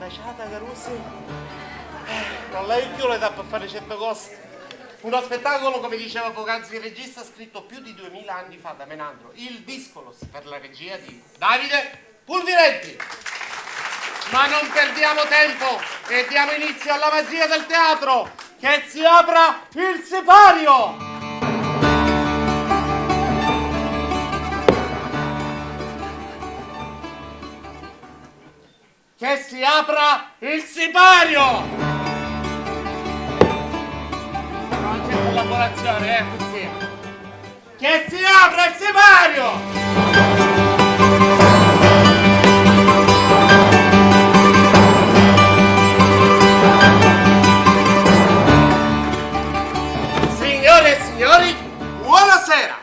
ambasciata, Carusi? Non l'hai più l'età per fare certe cose. Uno spettacolo, come diceva poc'anzi il regista, scritto più di 2000 anni fa da Menandro, il Discolos, per la regia di Davide Pulvirenti. Ma non perdiamo tempo e diamo inizio alla magia del teatro. Che si apra il sipario! Che si apra il sipario! Non c'è collaborazione, così. Che si apra il sipario! Signore e signori, buonasera!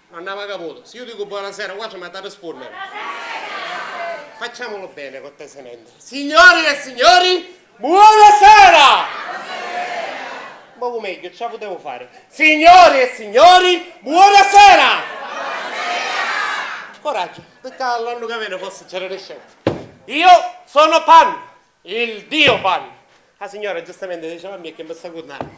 Non ne caputo, se io dico buonasera, qua ci mette a rispondere. Facciamolo bene, cortesemente. Signori e signori, buonasera! Poco meglio, ce la potevo fare. Signori e signori, buonasera! Buonasera! Coraggio, perché l'anno che viene forse c'era scelta. Io sono Pan, il dio Pan. La signora giustamente diceva a me che mi sta guardando.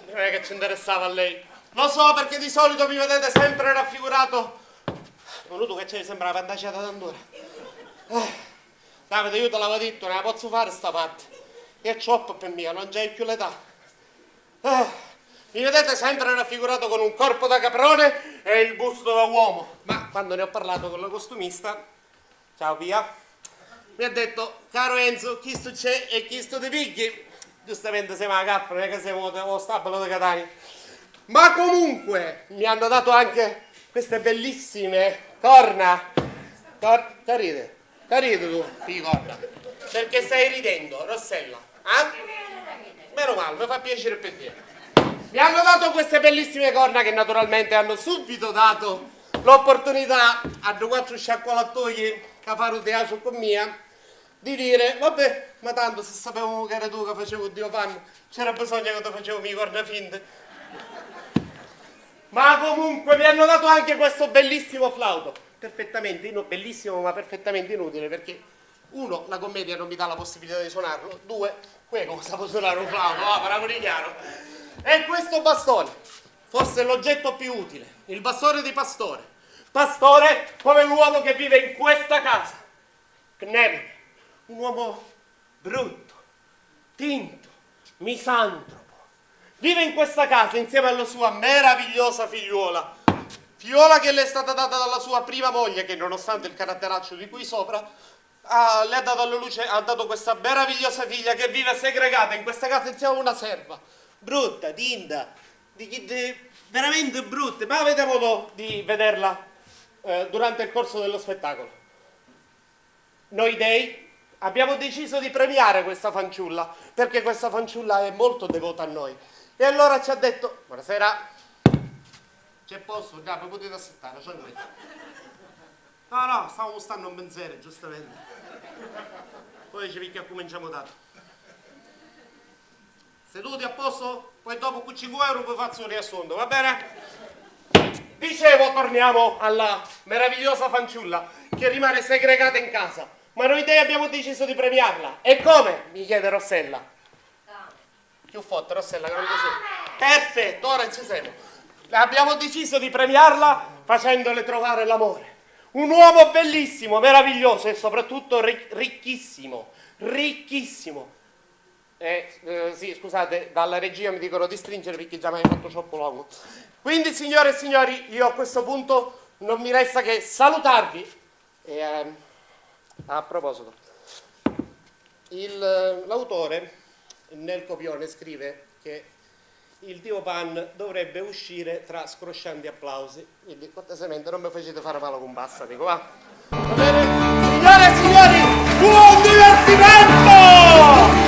Non è che ci interessava a lei. Lo so, perché di solito mi vedete sempre raffigurato. Voluto che c'è sempre una pantaciata d'andora. Davide, io te l'avevo detto, non la posso fare sta parte. È troppo per me, non c'è più l'età. Mi vedete sempre raffigurato con un corpo da caprone e il busto da uomo. Ma quando ne ho parlato con la costumista, ciao Pia, mi ha detto, caro Enzo, chi sto c'è e chi sto ti picchi. Giustamente siamo a capra, non è che siamo allo stabilo di Catania. Ma comunque mi hanno dato anche queste bellissime corna. Caride tu, di corna. Perché stai ridendo, Rossella? Meno male, mi fa piacere per te. Mi hanno dato queste bellissime corna che naturalmente hanno subito dato l'opportunità a due quattro sciacquolattoi che fanno teatro con mia di dire, vabbè, ma tanto se sapevamo che era tu che facevo Dio Pan, c'era bisogno che ti facevo mie corna finte. Ma comunque mi hanno dato anche questo bellissimo flauto, perfettamente bellissimo ma perfettamente inutile, perché uno, la commedia non mi dà la possibilità di suonarlo, due, quello sa può suonare un flauto, parlavoli chiaro. E questo bastone, forse l'oggetto più utile, il bastone di Pastore. Pastore come l'uomo che vive in questa casa. Knebel, un uomo brutto, tinto, misantropo. Vive in questa casa insieme alla sua meravigliosa figliuola. Figliola che le è stata data dalla sua prima moglie, che nonostante il caratteraccio di qui sopra, le ha dato alla luce, ha dato questa meravigliosa figlia che vive segregata in questa casa insieme a una serva. Brutta, tinta, veramente brutta, ma avete modo di vederla durante il corso dello spettacolo. Noi dei abbiamo deciso di premiare questa fanciulla, perché questa fanciulla è molto devota a noi. E allora ci ha detto, buonasera, c'è posto, già, mi potete aspettare, cioè noi. No, stavamo stando un pensiero, giustamente. Poi ci picchia cominciamo dato. Seduti a posto? Poi dopo con 5 euro vi faccio un riassunto, va bene? Dicevo, torniamo alla meravigliosa fanciulla che rimane segregata in casa. Ma noi dei abbiamo deciso di premiarla. E come? Mi chiede Rossella. Più forte, Rossella, che non così. Perfetto, ora ci siamo. Abbiamo deciso di premiarla facendole trovare l'amore. Un uomo bellissimo, meraviglioso e soprattutto ricchissimo. Ricchissimo. Sì, scusate, dalla regia mi dicono di stringere perché già mi hai fatto troppo lungo. Quindi, signore e signori, io a questo punto non mi resta che salutarvi. A proposito, l'autore nel copione scrive che il dio Pan dovrebbe uscire tra scroscianti applausi, quindi cortesemente non mi facete fare male con bassa, dico va. Va bene? Signore e signori, buon divertimento!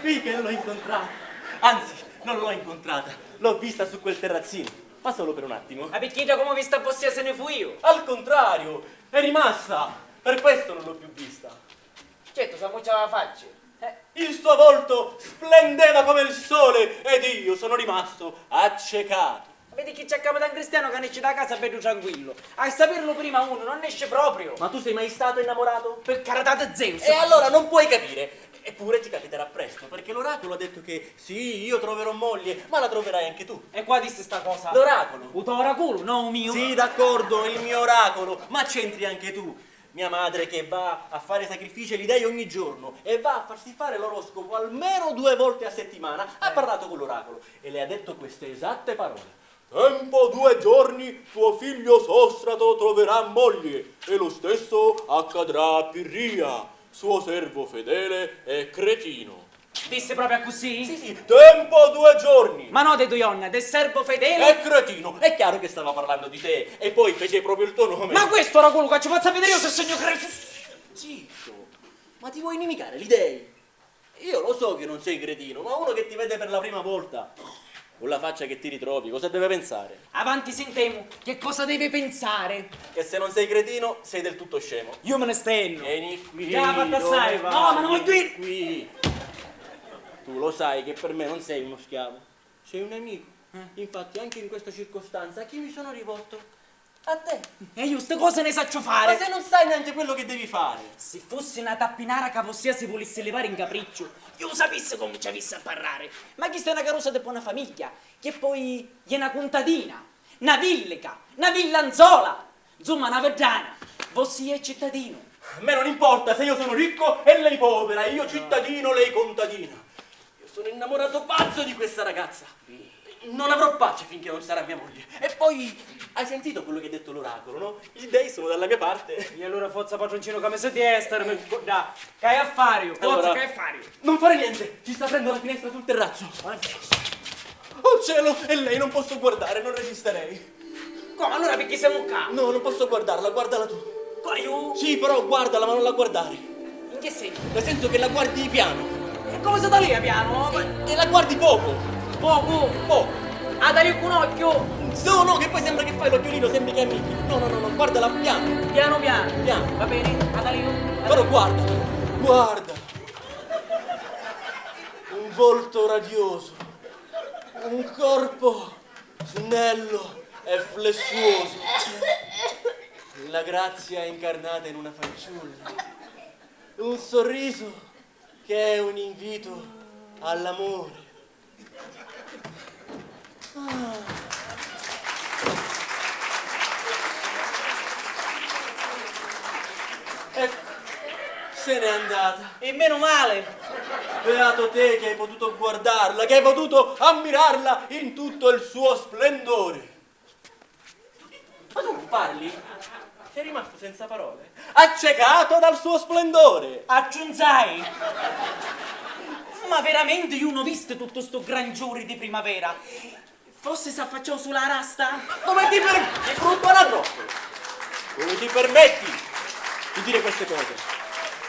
qui che l'ho incontrata. Anzi, non l'ho incontrata, l'ho vista su quel terrazzino, ma solo per un attimo. Ma perché da come vista fosse se ne fui io? Al contrario, è rimasta, per questo non l'ho più vista. Certo, sa muccia la faccia. Il suo volto splendeva come il sole ed io sono rimasto accecato. Vedi che c'è Capitan Cristiano che esce da casa bello tranquillo. A saperlo prima uno, non esce proprio. Ma tu sei mai stato innamorato? Per carità di Zeus. E allora non puoi capire. Eppure ti capiterà presto, perché l'oracolo ha detto che sì, io troverò moglie, ma la troverai anche tu. E qua disse sta cosa? L'oracolo. Il tuo oracolo, no mio. Sì, d'accordo, il mio oracolo, ma c'entri anche tu. Mia madre che va a fare sacrifici agli dei ogni giorno e va a farsi fare l'oroscopo almeno 2 volte a settimana, ha parlato con l'oracolo e le ha detto queste esatte parole. Tempo 2 giorni tuo figlio Sostrato troverà moglie e lo stesso accadrà a Pirria, suo servo fedele e cretino. Disse proprio così? Sì, tempo 2 giorni. Ma no, de Duionna, del servo fedele. E cretino, è chiaro che stava parlando di te e poi fece proprio il tuo nome. Ma questo oracolo che ci faccia vedere io se segno credo. Zitto, ma ti vuoi inimicare gli dei? Io lo so che non sei cretino, ma uno che ti vede per la prima volta, con la faccia che ti ritrovi, cosa deve pensare? Avanti sentiamo, che cosa deve pensare? Che se non sei cretino, sei del tutto scemo. Io me ne stenno. Vieni qui. Già, fatta assai. dove No, vai? ma non vuoi dire. Qui. Tu lo sai che per me non sei uno schiavo, sei un amico. Infatti anche in questa circostanza a chi mi sono rivolto? A te. E io ste cose ne saccio Ma fare. se non sai neanche quello che devi fare. Se fosse una tappinara che ossia si volesse levare in capriccio, io sapesse come ci avesse a parlare. Ma chi sta una carosa di buona famiglia, che poi è una contadina, una villica, una villanzola, insomma una veggiana. Vossi è cittadino. A me non importa se io sono ricco e lei povera, io cittadino, lei contadina. Io sono innamorato pazzo di questa ragazza. Non avrò pace finché non sarà mia moglie. E poi, hai sentito quello che ha detto l'oracolo, no? Gli dei sono dalla mia parte. E allora forza padroncino come se di estero, da, che hai a fare io, forza Allora, che hai a fare io. non fare niente, ci sta aprendo la finestra sul terrazzo. Oh cielo, e lei non posso guardare, non resisterei. Come allora perché siamo qua? No, non posso guardarla, guardala tu. Qua io? Sì, però guardala, ma non la guardare. In che senso? Nel senso che la guardi piano. E come se da lì piano? E la guardi poco. Poco. Poco. A dare un occhio. No, che poi sembra che fai l'occhiolino, sembri che amici. No, guardala piano. Piano piano. Piano. Va bene? A dare io. Però guarda. Un volto radioso. Un corpo snello e flessuoso. La grazia incarnata in una fanciulla. Un sorriso che è un invito all'amore. E se n'è andata. E meno male. Beato te che hai potuto guardarla, che hai potuto ammirarla in tutto il suo splendore. Ma tu non parli? Sei rimasto senza parole, accecato dal suo splendore. Aggiunzai. Ma veramente io non ho visto tutto sto gran giorno di primavera. Forse si affacciò sulla rasta? Come ti permetti? È brutto troppo. Come ti permetti di dire queste cose?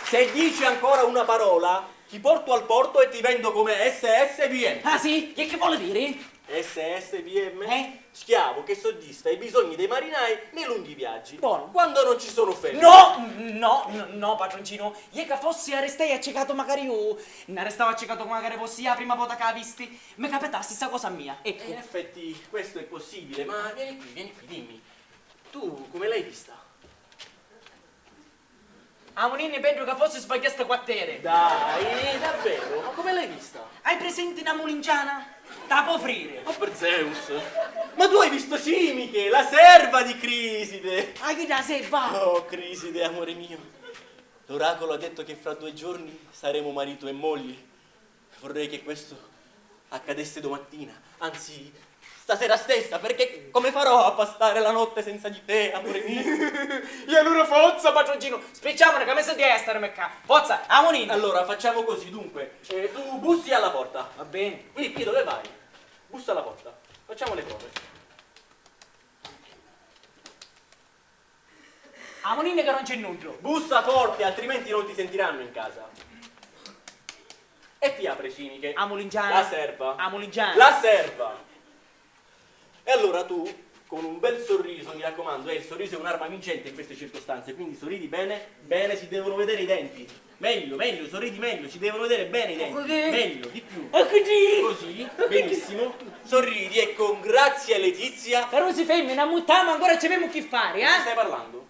Se dici ancora una parola, ti porto al porto e ti vendo come SSVM. Ah sì? E che vuole dire? SSVM? Schiavo che soddisfa i bisogni dei marinai nei lunghi viaggi. Buono. Quando non ci sono ferie. No, padroncino. Io che fossi arrestai accecato magari io. Ne arrestavo accecato magari fossi la prima volta che la visti. Mi capitassi sta cosa mia. Ecco. In effetti questo è possibile, ma vieni qui, dimmi. Tu come l'hai vista? A un inni peggio che fosse sbagliaste quartiere. Dai, davvero? Ma come l'hai vista? Hai presente una mulingiana? Da può offrire. Ma per Zeus! Ma tu hai visto Simiche, la serva di Criside! A chi da se va? Oh, Criside, amore mio! L'oracolo ha detto che fra 2 giorni saremo marito e moglie. Vorrei che questo accadesse domattina, anzi, stasera stessa, perché come farò a passare la notte senza di te, amore mio? E allora forza, padroncino, spicciamone che messa di essere mecca. Forza, amonino. Allora, facciamo così, dunque, tu bussi alla porta. Va bene. Qui dove vai? Bussa alla porta. Facciamo le prove. Amonino che non c'è nulla. Bussa forte, altrimenti non ti sentiranno in casa. e ti apre Ciniche. A Molinciana. La serva. A Molinciana. La serva. E allora tu, con un bel sorriso, mi raccomando, il sorriso è un'arma vincente in queste circostanze, quindi sorridi bene, bene, si devono vedere i denti. Meglio, meglio, sorridi meglio, si devono vedere bene i denti. Così. Meglio, di più. Così. Così, benissimo. Sorridi e con grazia Letizia. Però si femmina, muttiamo, ancora ci abbiamo che fare, Di eh? che stai parlando?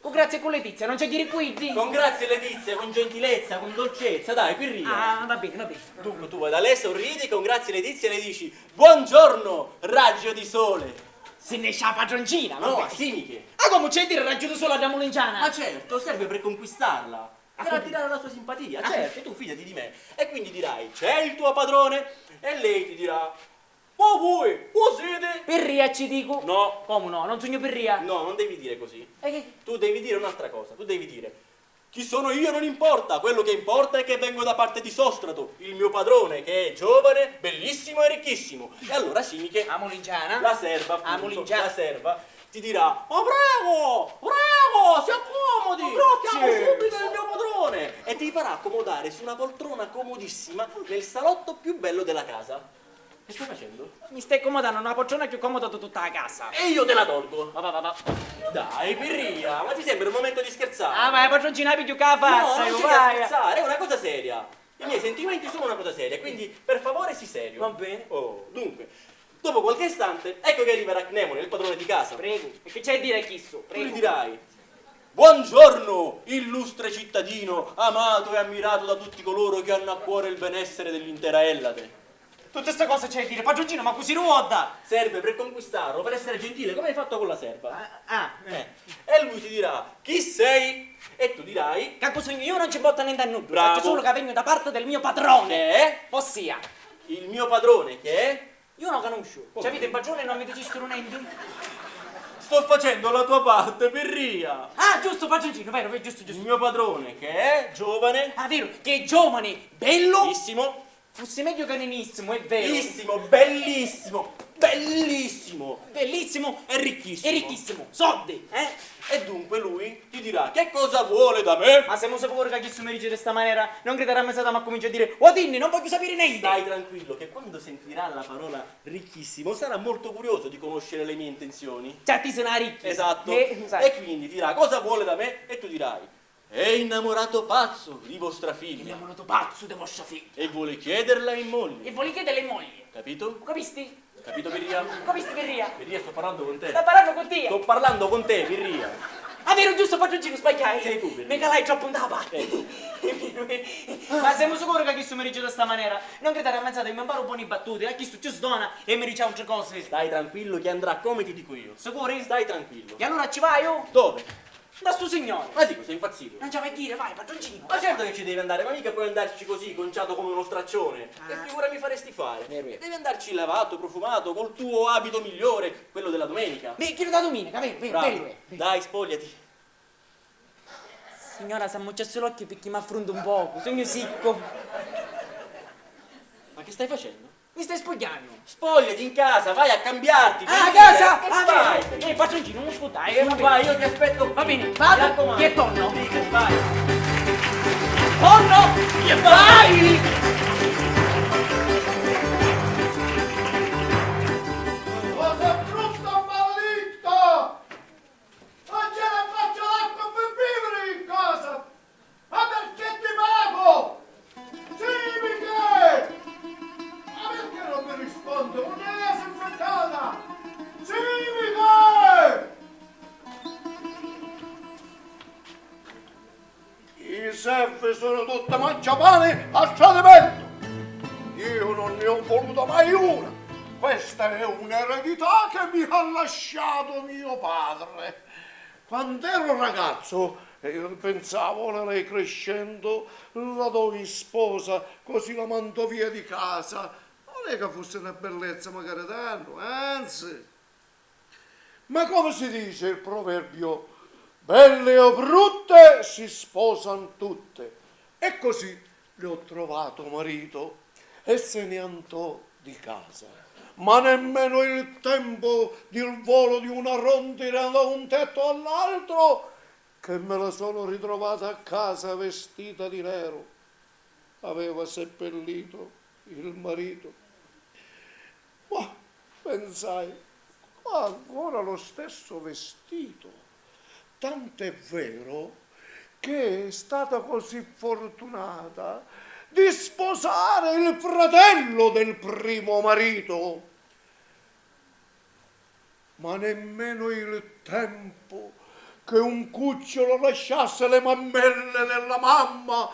Con grazie con Letizia, non c'è dire qui. Con grazia Letizia, con gentilezza, con dolcezza, dai, pirria. Ah, va bene, va bene. Dunque tu vai da lei, sorridi, con grazia Letizia le dici buongiorno, raggio di sole. Se ne c'ha padroncina, No, va a bene. Simiche. Ah, come c'è dire raggio da sola da Molinciana? Ma certo, serve per conquistarla. Per come? attirare la sua simpatia, Ah. certo, tu fidati di me. E quindi dirai, c'è il tuo padrone? E lei ti dirà, ma voi, siete? Perria ci dico. No, Come no? Non sogno perria. no, non devi dire così. E che? Tu devi dire un'altra cosa, tu devi dire, chi sono io non importa, quello che importa è che vengo da parte di Sostrato, il mio padrone, che è giovane, bellissimo e ricchissimo. E allora Simiche, A Molinciana? la serva, A appunto, Molinciana. la serva, ti dirà, ma prego, prego, si accomodi, chiamo subito il mio padrone. E ti farà accomodare su una poltrona comodissima nel salotto più bello della casa. Che stai facendo? Mi stai accomodando una poltrona più comoda di tutta la casa. E io te la tolgo. Va, va, va, va. Dai, pirria, ma ti sembra un momento di scherzare? Ah, vai, padroncina, più che la No, faccia, non io, c'è da vai. scherzare, è una cosa seria. I miei sentimenti sono una cosa seria, quindi per favore sii serio. Va bene. Oh, dunque, dopo qualche istante, ecco che arriverà Cnemone, il padrone di casa. Prego. E che c'hai a dire a chi so? Tu Prego. gli dirai, buongiorno, illustre cittadino, amato e ammirato da tutti coloro che hanno a cuore il benessere dell'intera Ellade. Tutte queste cose c'hai a dire, padroncino, ma così ruoda. Serve per conquistarlo, per essere gentile, come hai fatto con la serva. E lui ti dirà, chi sei? E tu dirai, Che sogno io non ci porta niente a nulla. Bravo. Faccio solo che vengo da parte del mio padrone. che è Ossia, il mio padrone, che è... io non conosco. Come? Ci avete il padrone e non mi registro niente? Sto facendo la tua parte, pirria. Ah, giusto, padroncino, vero, giusto, Il giusto. mio padrone, che è giovane, Ah, vero, che è giovane, bello. bellissimo, Fosse meglio che nenissimo, è vero. bellissimo, bellissimo, bellissimo Bellissimo e ricchissimo. e ricchissimo. Soldi, eh? E dunque lui ti dirà, che cosa vuole da me? Ma siamo sicuri che chi si merita di questa maniera non crederà a mezz'ora ma comincia a dire "Oh Dinni, non voglio sapere niente". Stai tranquillo che quando sentirà la parola ricchissimo sarà molto curioso di conoscere le mie intenzioni. Cioè, ti sono ricchi. Esatto. Sai. E quindi ti dirà, cosa vuole da me? E tu dirai, è innamorato pazzo di vostra figlia Innamorato pazzo di vostra figlia. e vuole chiederla in E moglie. vuole chiedere le mogli. Capito? Capisti? Capito, Pirria? Capisti, Perria? Pirria, sto parlando con te. Sta parlando con te. Sto parlando con te, Pirria. Ah, vero, giusto, padroncino, sbagliai. Sei tu, Perria. Mi calai troppo da parte. Ma siamo sicuri che chi si merita di questa maniera non credere a mezz'ora che mi imparo buone battute, a chi sto ci sdona e mi dice altre cose. Stai tranquillo che andrà come ti dico io. Sicuri? Stai tranquillo. E allora ci vai, oh? Dove? Da sto signore. Ma dico, sei impazzito? Non ci vai a dire, vai, padroncino. Ma certo che ci devi andare, ma mica puoi andarci così, conciato come uno straccione. Che Ah. figura mi faresti fare? Vero, vero. Devi andarci lavato, profumato, col tuo abito migliore, quello della domenica. Beh, chiedo da domenica, vero, vero, Bravo. bello. Dai, spogliati. Signora, se mucciasse l'occhio perché mi affronto un poco, sogno sicco. Ma che stai facendo? Mi stai spogliando. Spogliati in casa, vai a cambiarti. Ah, a Pirria, casa! Che Ah, fai? vero. Padroncino, non scudai, Tu vai, io ti aspetto qui. Va bene, Mi vado raccomando. e torno. Sì, che vai. Torno e vai! Cosa brutta maledetta! Non ce ne faccio l'acqua per vivere in casa! Ma perché ti pago? Sì, Michele! Ma perché non mi rispondi? Non è sempre casa! Sì, Michele! I servi sono tutte mangiapane al tradimento! Io non ne ho voluto mai una! Questa è un'eredità che mi ha lasciato mio padre. Quando ero ragazzo, io pensavo lei crescendo, la do in sposa, così la mando via di casa. Non è che fosse una bellezza magari tanto, anzi. Ma come si dice il proverbio? Belle o brutte si sposano tutte. E così le ho trovato marito e se ne andò di casa. Ma nemmeno il tempo del volo di una rondine da un tetto all'altro che me la sono ritrovata a casa vestita di nero. aveva seppellito il marito. Ma pensai, ha ancora lo stesso vestito. Tant'è vero che è stata così fortunata di sposare il fratello del primo marito. Ma nemmeno il tempo che un cucciolo lasciasse le mammelle della mamma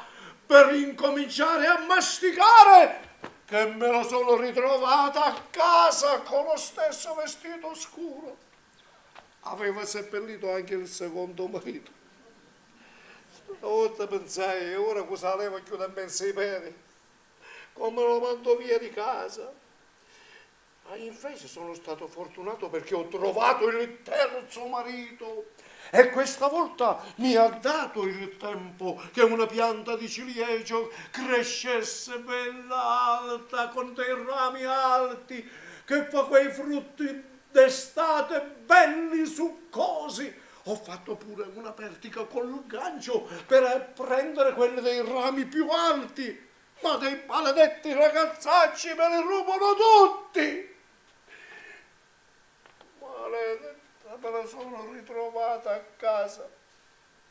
per incominciare a masticare, che me lo sono ritrovata a casa con lo stesso vestito scuro. Aveva seppellito anche il secondo marito. Una volta pensai, ora cosa levo chiudere in sei peri? Come lo mando via di casa? Ma invece sono stato fortunato perché ho trovato il terzo marito. E questa volta mi ha dato il tempo che una pianta di ciliegio crescesse bella alta, con dei rami alti, che fa quei frutti d'estate belli succosi. Ho fatto pure una pertica col gancio per prendere quelli dei rami più alti, ma dei maledetti ragazzacci me li rubano tutti. Maledetta, me la sono ritrovata a casa.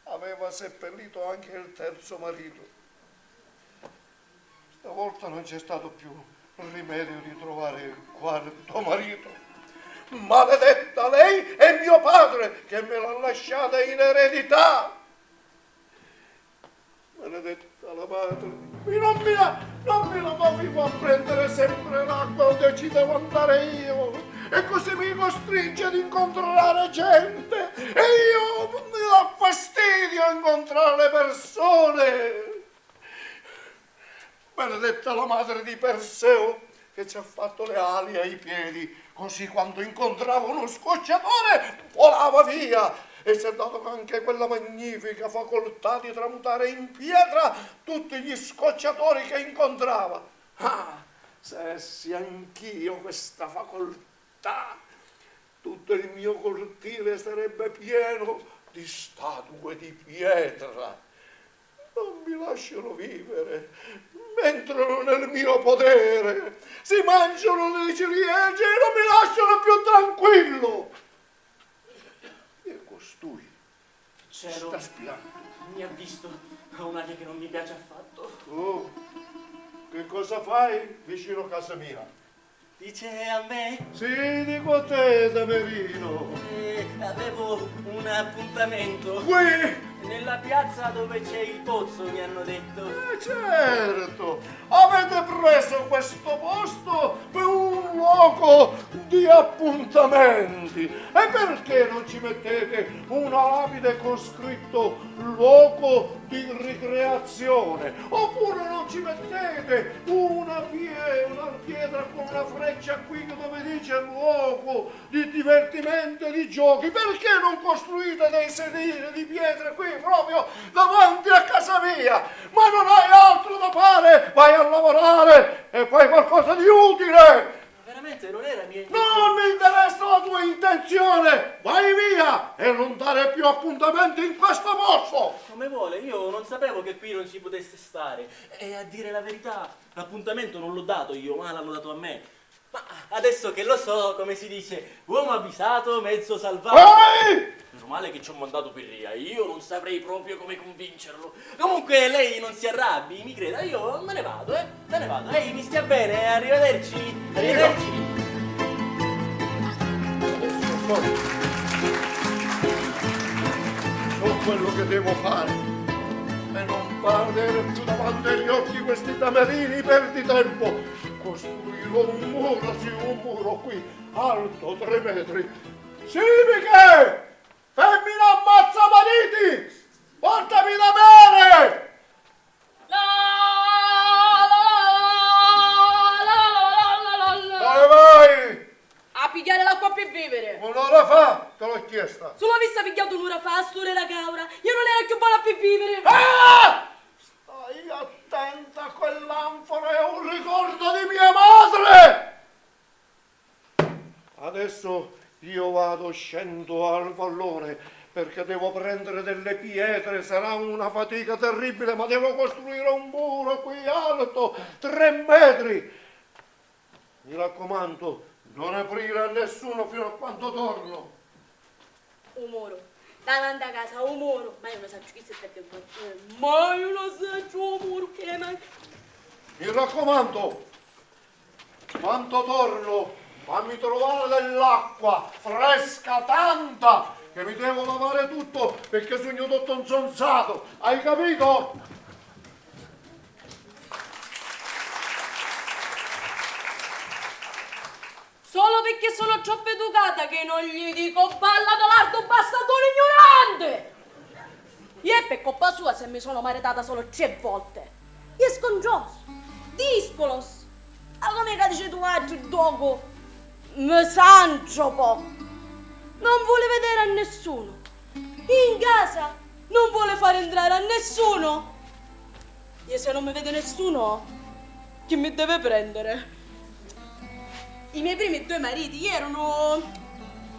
Aveva seppellito anche il terzo marito. Stavolta non c'è stato più rimedio di trovare il quarto marito. Maledetta lei e mio padre che me l'ha lasciata in eredità. Maledetta la madre, non mi la fa a prendere sempre l'acqua dove ci devo andare io, e così mi costringe ad incontrare gente e io mi dà fastidio incontrare le persone. Maledetta la madre di Perseo che ci ha fatto le ali ai piedi, così quando incontrava uno scocciatore volava via. E si è dato anche quella magnifica facoltà di tramutare in pietra tutti gli scocciatori che incontrava. Ah, se avessi anch'io questa facoltà, tutto il mio cortile sarebbe pieno di statue di pietra. Non mi lasciano vivere, entrano nel mio potere, si mangiano le ciliegie e non mi lasciano più tranquillo. E costui Cielo, sta spiando. mi ha visto a un'aria che non mi piace affatto. Oh, che cosa fai vicino a casa mia? Dice a me? Sì, dico a te, Damerino. Avevo un appuntamento. Qui? Nella piazza dove c'è il pozzo, mi hanno detto. Certo, avete preso questo posto per un luogo di appuntamenti. E perché non ci mettete una lapide con scritto luogo di ricreazione? Oppure non ci mettete una pietra con una freccia qui dove dice luogo di divertimento e di giochi? Perché non costruite dei sedili di pietra qui proprio davanti a casa mia? Ma non hai altro da fare? Vai a lavorare e fai qualcosa di utile! Veramente non era mia Non mi interessa la tua intenzione! Vai via e non dare più appuntamenti in questo posto! Come vuole, io non sapevo che qui non si potesse stare. E a dire la verità, l'appuntamento non l'ho dato io, ma l'hanno dato a me. Ma adesso che lo so, come si dice, uomo avvisato, mezzo salvato. Ehi! Meno male che ci ho mandato per via, io non saprei proprio come convincerlo. Comunque lei non si arrabbi, mi creda, io me ne vado, me ne vado. Lei mi stia bene, arrivederci, arrivederci. So quello che devo fare e non perdere più davanti agli occhi questi damerini, perdi tempo. Costruirò un muro, sì, un muro qui, alto 3 metri. Simiche! Femmina ammazza mariti! Portami da bere! Dove vai? A pigliare l'acqua per vivere. Un'ora fa te l'ho chiesta. Solo avessi pigliato un'ora fa, store la caura, io non era più buona per vivere. Ah! Stai attenta, quell'anfora è un ricordo di mia madre! Adesso io vado, scendo al vallone perché devo prendere delle pietre, sarà una fatica terribile, ma devo costruire un muro qui alto, 3 metri. Mi raccomando, non aprire a nessuno fino a quando torno. Un muro. Davanti a casa, un muro. Ma io non so chi si sta più. Ma io non so un muro che mai. Mi raccomando, quando torno, fammi trovare dell'acqua fresca, tanta, che mi devo lavare tutto perché sono tutto insonzato. Hai capito? Solo perché sono troppo educata che non gli dico balla dall'arto bastardo ignorante. Io è per colpa sua se mi sono maritata solo 3 volte. Io scontroso, discolos. Ma come che dici tu oggi, dogo? Misantropo. Non vuole vedere a nessuno. In casa non vuole fare entrare a nessuno. E se non mi vede nessuno, chi mi deve prendere? I miei primi 2 mariti erano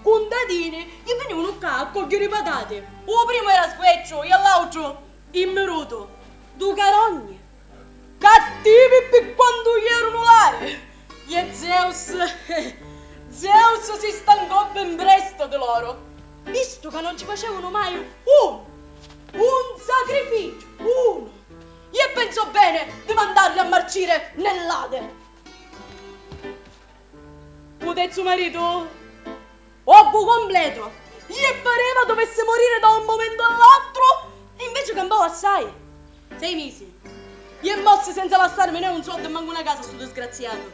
contadini e venivano qua a cogliere i patate. Il primo era squeccio e l'altro immeruto. 2 carogne. Cattivi per quando gli erano là. E Zeus si stancò ben presto di loro, visto che non ci facevano mai un sacrificio, uno. E pensò bene di mandarli a marcire nell'Ade. Potezzo marito? Obbu completo. Gli pareva dovesse morire da un momento all'altro, invece campò assai. 6 mesi. Gli è mosse senza lasciarmi né un soldo e manco una casa sto disgraziato.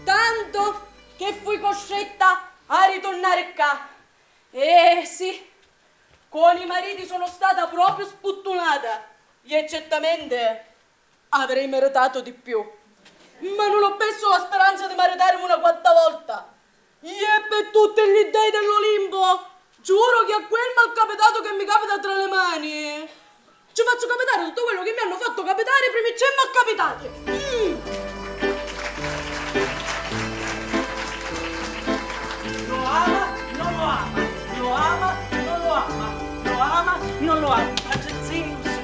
Tanto che fui costretta a ritornare qua. Sì, con i mariti sono stata proprio sputtunata. E certamente avrei meritato di più. Ma non ho perso la speranza di maritarmi una 4ª volta. E per tutti gli dei dell'Olimpo, giuro che a quel malcapitato che mi capita tra le mani, ci faccio capitare tutto quello che mi hanno fatto capitare i primi 100 malcapitati. Lo ama, non lo ama. Lo ama, non lo ama. Lo ama, non lo ama. Ma c'è Zeus.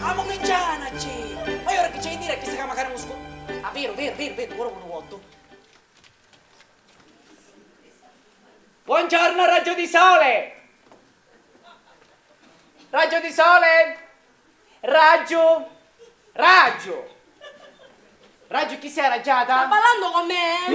Amo che giana c'è. Ma ora che c'è di dire che si chiama Caramusco? Ah, vero, ora uno vuoto. Buongiorno, raggio di sole! Raggio di sole! Raggio! Raggio, chi sei raggiata? Sta parlando con me?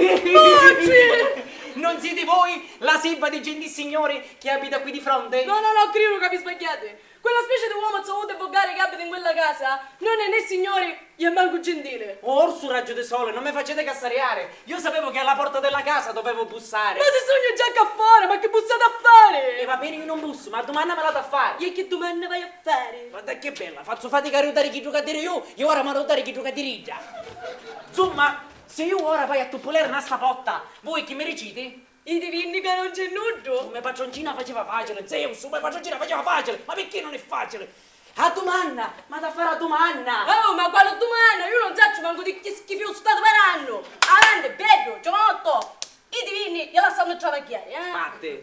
Non siete voi la silva di gentissignori che abita qui di fronte? No, credo che vi sbagliate. Quella specie di uomo assoluto e volgare che abita in quella casa non è né signore e manco gentile. Orso, raggio di sole, non mi facete cassariare. Io sapevo che alla porta della casa dovevo bussare. Ma se sogno già che a fare, ma che bussate a fare? E va bene, io non busso, ma domanda me la da fare. E che domanda vai a fare? Guarda che bella, faccio fatica a rotare chi gioca a dire io e ora mi rotare chi gioca a diriggia. Insomma, se io ora vai a tupolere una stapotta, voi chi mi recite? I divini che non c'è nudo. Come padroncina faceva facile, Zeus, come padroncina faceva facile, ma perché non è facile? A domanda, ma da fare a domanda. Oh, ma quale domanda? Io non so manco di che schifo stato faranno. Avanti, bello, giovanotto. I divini gliela stanno travagliare, eh? Sparte.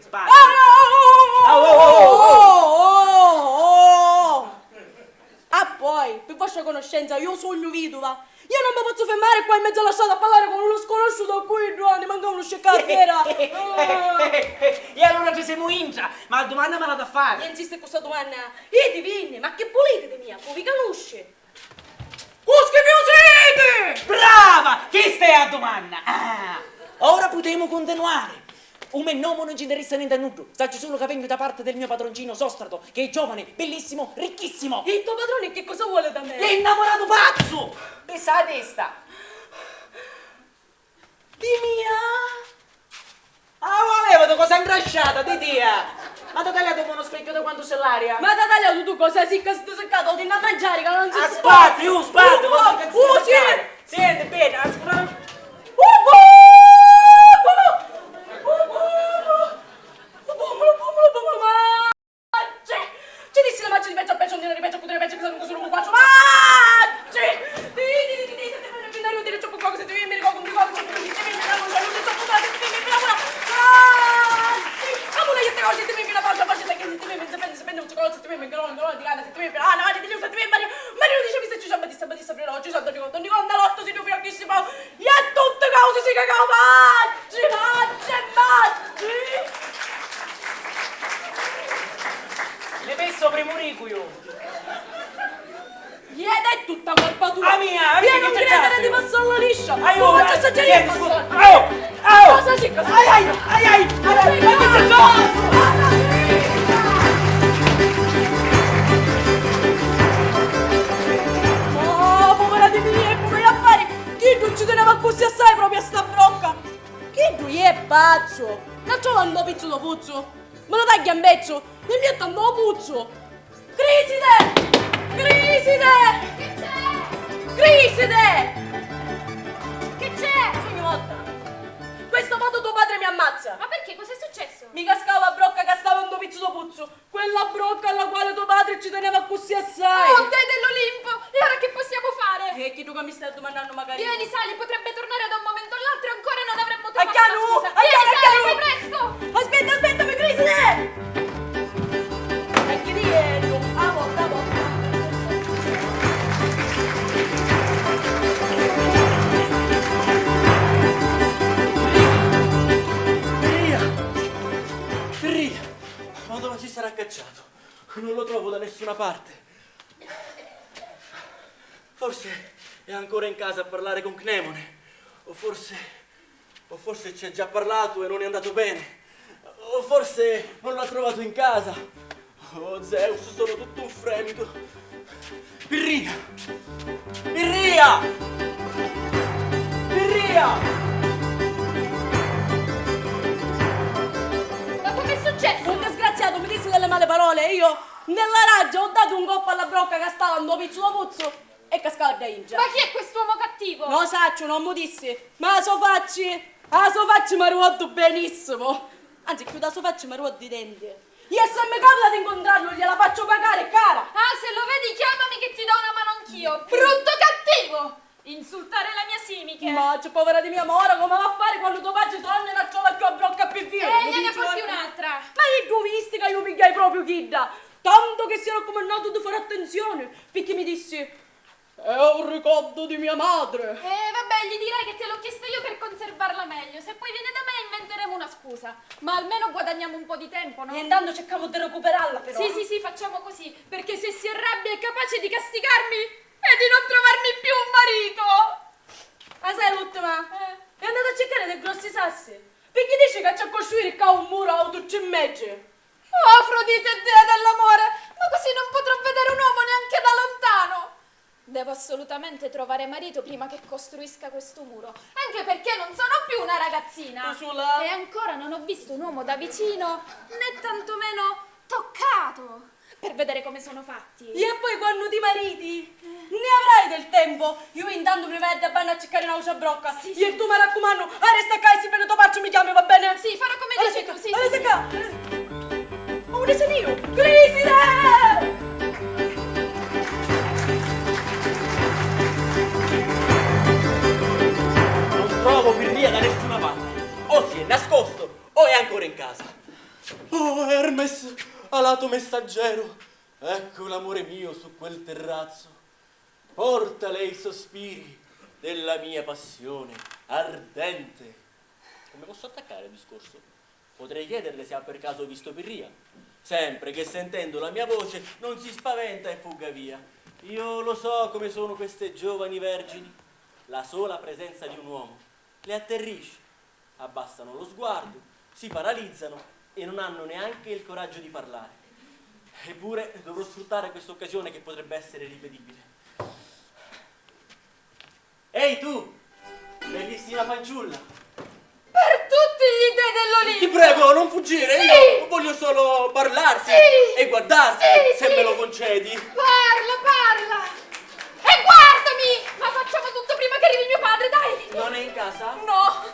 Ah, poi, per vostra conoscenza, io sogno vedova. Io non mi posso fermare qua in mezzo alla strada a parlare con uno sconosciuto a cui 2 anni manca uno sceccarfiera. E allora ci siamo intra, ma la domanda me la da fare. E insiste con questa domanda. I divini, ma che volete di mia? Vi conosce? Cuschi brava! Che stai a domanda? Ah, ora potremo continuare. Un me nome non ci interessa niente a nudo. Sacci solo che vengo da parte del mio padroncino Sostrato, che è giovane, bellissimo, ricchissimo. E il tuo padrone che cosa vuole da me? È innamorato pazzo! Pesa la testa. Di mia? Ah, volevo tu cosa ingrasciata, di tia. Ma ti tagliato con uno specchio da quanto sei l'aria? Ma ti tagliato tu cosa? Sì, che stai seccato, ti a mangiare, che non si Aspatti, cosa che sì! Senti bene, aspetta. Ci dissi la macchia di peggio a peggio, non ripeto, che sono così un quattro. Tonni conto l'otto si tu fiocchissimo. E tutte cose si cagao maggi. Le messo primo riquio. Ed è tutta colpa tua. Ah, mia, Io che non c'è credere caso? di passarlo liscio. Aiuto, Tu faccio assaggiare tieni, il scusa. passone. Cosa si cosa? Ai, Oh, povera di me, come affari. Chi tu ci teneva così assai proprio a sta brocca? Chi tu è pazzo? Non c'ho un pizzo puzzo. Me lo tagli a mezzo. E niente a puzzo. Criside! Criside! Criside! Che c'è? Signorina, questa foto tuo padre mi ammazza. Ma perché? Cos'è successo? Mi cascava la brocca che stava un pizzo puzzo. Quella brocca alla quale tuo padre ci teneva così assai. Oh, dei dell'Olimpo! E ora che possiamo fare? E chi tu che mi stai domandando magari? Vieni, sali, potrebbe tornare da un momento all'altro e ancora non avremmo A trovato Chianu! la scusa. A Vieni, Chianu! sali, fai presto! Aspettami, Criside! E chi rientro? A volta, a volta. Ria! Ma dove si sarà cacciato? Non lo trovo da nessuna parte. Forse è ancora in casa a parlare con Cnemone. O forse ci ha già parlato e non è andato bene. O forse non l'ha trovato in casa. Oh Zeus, sono tutto un fremito. Pirria! Pirria! Pirria! Ma com'è successo? Un disgraziato mi disse delle male parole e io nella raggio ho dato un colpo alla brocca che stava andando pizzo puzzo e cascava da ingia. Ma chi è quest'uomo cattivo? No, saccio, non mi disse, ma so facci mi ruoto benissimo. Anzi, più da so facci mi ruoto di denti. Io se mi capita di incontrarlo gliela faccio pagare, cara. Ah, se lo vedi chiamami che ti do una mano anch'io. Brutto cattivo! Insultare la mia simiche. Ma c'è povera di mia mora, come va a fare quando tuo padre torna e non trova più a brocca più via? Gliene porti un'altra. Ma io tu visti che io pigliai proprio Kidda? Tanto che si era raccomandato di fare attenzione, perché mi dissi è un ricordo di mia madre. Vabbè, gli direi che te l'ho chiesto io per conservarla meglio. Se poi viene da me inventeremo una scusa. Ma almeno guadagniamo un po' di tempo, no? E intanto cercavo di recuperarla però. Sì, facciamo così. Perché se si arrabbia è capace di castigarmi e di non trovarmi più un marito. Ma sai l'ultima? È andata a cercare dei grossi sassi. Perché dici che c'è costruire qua un muro autocimegge? Oh, Afrodite, dea dell'amore, ma così non potrò vedere un uomo neanche da lontano. Devo assolutamente trovare marito prima che costruisca questo muro. Anche perché non sono più una ragazzina. Ursula. E ancora non ho visto un uomo da vicino, né tantomeno toccato, per vedere come sono fatti. E poi quando ti mariti ne avrai del tempo. Io intanto mi vedo a bene a cercare una brocca. Sì, E tu mi raccomando, resta qua e se viene tuo faccio mi chiami, va bene? Sì, farò come dici tu, sì. Ma un io? Criside! Non trovo Pirria da nessuna parte. O si è nascosto o è ancora in casa. Oh Hermes, alato messaggero, ecco l'amore mio su quel terrazzo. Portale i sospiri della mia passione ardente. Come posso attaccare il discorso? Potrei chiederle se ha per caso visto Pirria. Sempre che sentendo la mia voce non si spaventa e fugga via. Io lo so come sono queste giovani vergini. La sola presenza di un uomo le atterrisce, abbassano lo sguardo, si paralizzano e non hanno neanche il coraggio di parlare. Eppure dovrò sfruttare questa occasione che potrebbe essere ripetibile. Ehi tu, bellissima fanciulla! Per tutti gli dei dell'Olimpo. Ti prego, non fuggire, Sì. io voglio solo parlarti Sì. e guardarti, Sì, se sì. me lo concedi. Parla. E guardami! Ma facciamo tutto prima che arrivi mio padre, dai! Non è in casa? No,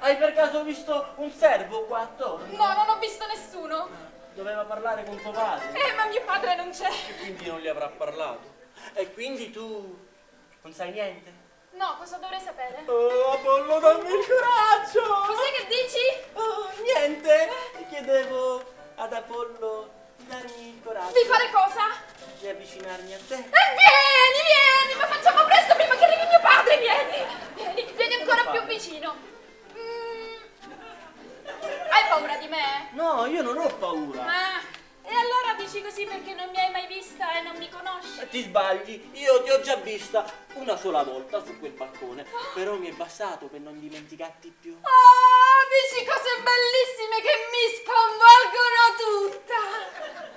Hai per caso visto un servo qua attorno? no, non ho visto nessuno. Doveva parlare con tuo padre, Ma mio padre non c'è. quindi non gli avrà parlato. E quindi tu non sai niente? No, cosa dovrei sapere? Oh, Apollo, dammi il coraggio! Cos'è che dici? Oh, niente! Chiedevo ad Apollo di darmi il coraggio Di fare cosa? di avvicinarmi a te. Vieni, ma facciamo presto prima che arrivi mio padre, vieni ancora più vicino. Hai paura di me? No, io non ho paura. E allora dici così perché non mi hai mai vista e non mi conosci? Ti sbagli, io ti ho già vista una sola volta su quel balcone, però mi è bastato per non dimenticarti più. Oh, dici cose bellissime che mi sconvolgono tutta.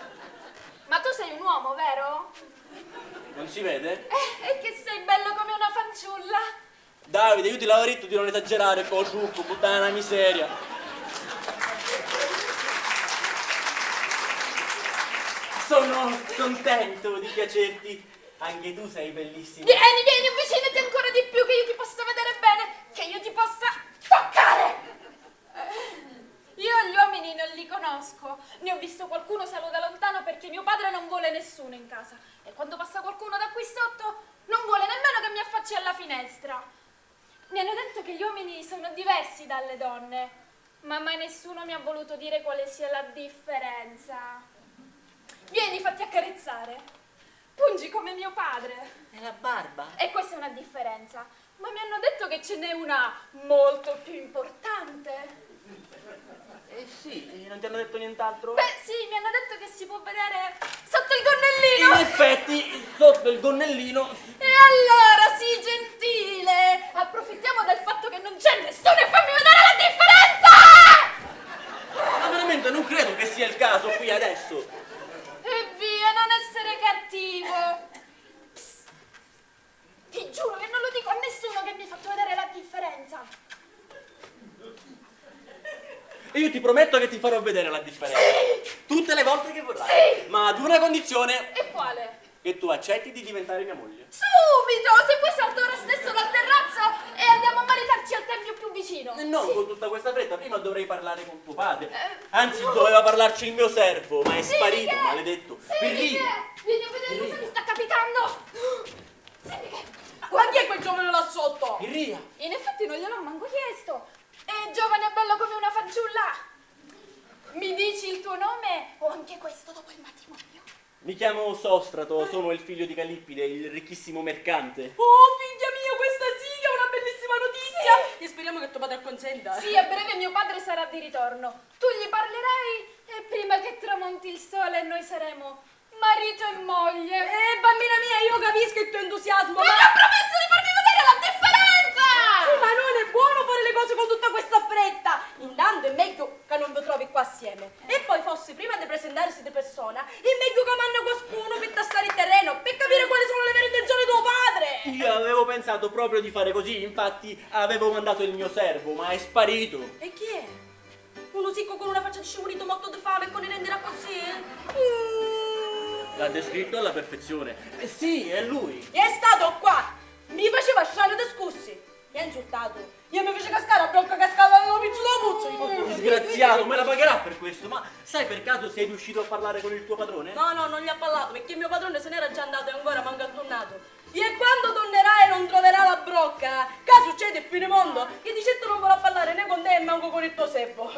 Ma tu sei un uomo, vero? Non si vede? E che sei bello come una fanciulla. Davide, io ti l'avevo detto di non esagerare, ciucco, puttana miseria. Sono contento di piacerti. Anche tu sei bellissima. Vieni, avvicinati ancora di più che io ti possa vedere bene, che io ti possa toccare. Io gli uomini non li conosco, ne ho visto qualcuno solo da lontano perché mio padre non vuole nessuno in casa. E quando passa qualcuno da qui sotto, non vuole nemmeno che mi affacci alla finestra. Mi hanno detto che gli uomini sono diversi dalle donne, ma mai nessuno mi ha voluto dire quale sia la differenza. Vieni, fatti accarezzare. Pungi come mio padre. È la barba? E questa è una differenza. Ma mi hanno detto che ce n'è una molto più importante. Eh sì, non ti hanno detto nient'altro? Beh sì, mi hanno detto che si può vedere sotto il gonnellino. In effetti, sotto il gonnellino. E allora, sii gentile. Approfittiamo del fatto che non c'è nessuno e fammi vedere la differenza. Ma veramente non credo che sia il caso qui adesso. E via, non essere cattivo. Psst. Ti giuro che non lo dico a nessuno che mi hai fatto vedere la differenza. E io ti prometto che ti farò vedere la differenza. Sì. Tutte le volte che vorrai. Sì. Ma ad una condizione. E quale? Che tu accetti di diventare mia moglie. Subito! Se vuoi salto ora stesso dal terrazzo e andiamo a maritarci al tempio più vicino. E non Sì. con tutta questa fretta, prima dovrei parlare con tuo padre. Anzi, doveva parlarci il mio servo, ma è sparito, Michele. maledetto. Sì, Michele, vieni a vedere cosa mi sta capitando. Sì, Michele. Guardi è quel giovane là sotto. Irria, In effetti non gliel'ho manco chiesto. È giovane e bello come una fanciulla. Mi dici il tuo nome o anche questo dopo il matrimonio? mi chiamo Sostrato, sono il figlio di Calippide, il ricchissimo mercante. Oh, figlia mia, questa sì che è una bellissima notizia. E speriamo che tuo padre acconsenta. Sì, a breve mio padre sarà di ritorno. Tu gli parlerai e prima che tramonti il sole noi saremo marito e moglie. Bambina mia, io capisco il tuo entusiasmo, Ma ti ho promesso di farmi vedere la differenza! Sì, ma non è buono fare le cose con tutta questa fretta. Intanto è meglio che non vi trovi qua assieme. E poi forse prima di presentarsi di persona è meglio che manna qualcuno per tastare il terreno, per capire quali sono le vere intenzioni di tuo padre. Io avevo pensato proprio di fare così, infatti avevo mandato il mio servo, ma è sparito. E chi è? Uno sicco con una faccia di scimunito morto di fame e con i renderà così? L'ha descritto alla perfezione. Sì, è lui. È stato qua, mi faceva sciare discussi, mi ha insultato, io mi fece cascare a blocca cascata nello pizzo da puzzo. Disgraziato, me la pagherà per questo, ma sai per caso sei riuscito a parlare con il tuo padrone? No, non gli ha parlato perché mio padrone se n'era già andato e ancora manca tornato. E quando tornerà e non troverà la brocca, che succede il fine mondo, che di certo non vorrà parlare né con te né manco con il tuo servo.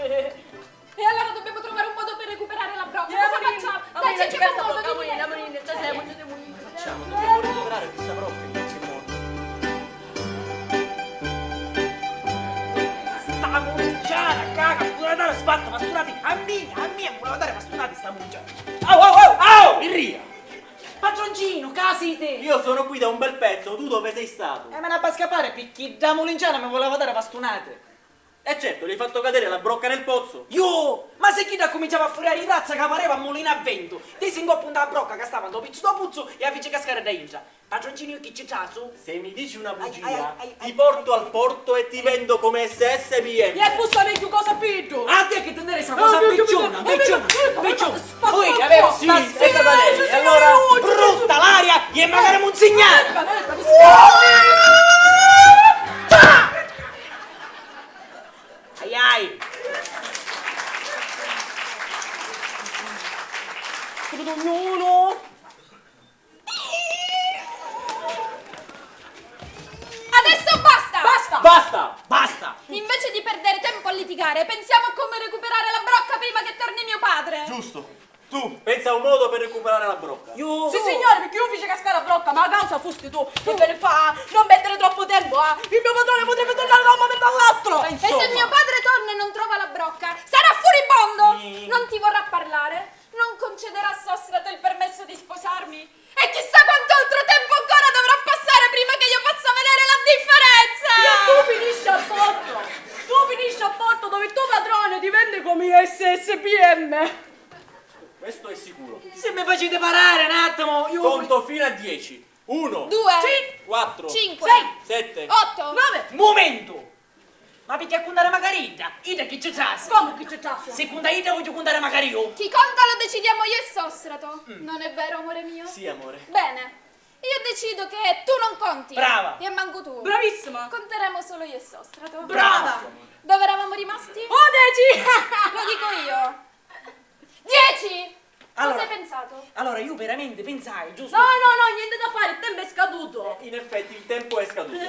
E allora dobbiamo trovare un modo per recuperare la brocca. Yeah, Cosa Amorini, facciamo? Amorini, Dai, cerchiamo un modo, Amorini, dimmi. Amorini, ci siamo, ci siamo. Facciamo, dobbiamo recuperare questa brocca in qualche modo. Sta mucciana, caga, voleva dare spatta, pasturati, a mia, voleva dare pasturati sta mucciana. Au! Irria, Padroncino, casi te! io sono qui da un bel pezzo, tu dove sei stato? Me ne fa scappare perché da Molinciana mi voleva dare pastunate. E certo, gli hai fatto cadere la brocca nel pozzo. Io, ma se chi da cominciava a furiare di razza che pareva a mulino a vento, ti si ingoppa una brocca che stava do pizzo da puzzo e a fece cascare da intra. Padroncino, io chi c'è caso? Se mi dici una bugia, ai, ti porto al porto e ti vendo come SSBM. E bussa meglio cosa peggio. A te che tenere sta cosa picciona, picciona. Spacca Voi un che avevo po'. Sì, è stata lei. E allora, brutta l'aria e magari monsignare. Ai. Adesso basta! Basta! Invece di perdere tempo a litigare, pensiamo a come recuperare la brocca prima che torni mio padre. Giusto. Tu, pensa a un modo per recuperare la brocca. Io... Sì, signore, perché io fece cascare la brocca, ma la causa fosti tu. Che bene fa, non mettere troppo tempo, Il mio padrone potrebbe tornare da un momento all'altro. E se mio padre torna e non trova la brocca, sarà furibondo! Non ti vorrà parlare, non concederà a Sostrato il permesso di sposarmi. E chissà quanto altro tempo ancora dovrà passare prima che io possa vedere la differenza! E tu finisci a Porto. Tu finisci a Porto dove il tuo padrone ti vende come SSPM. Questo è sicuro. Se mi facete parare un attimo, io... Conto fino a 10. 1, 2, 4, 5, 7, 8, 9. Momento! Ma perché a contare magari Ida? Ida che c'è già? Come che c'è tasso? Seconda Ida voglio contare magari io. chi conta lo decidiamo io e Sostrato. Non è vero, amore mio? Sì, amore. Bene, io decido che tu non conti. Brava. E manco tu. Bravissima. Conteremo solo io e Sostrato. Brava. Dove eravamo rimasti? Oh, Deci. Lo dico io. 10! Allora. Cosa hai pensato? Allora, io veramente pensai, giusto? No, niente da fare, il tempo è scaduto. In effetti il tempo è scaduto.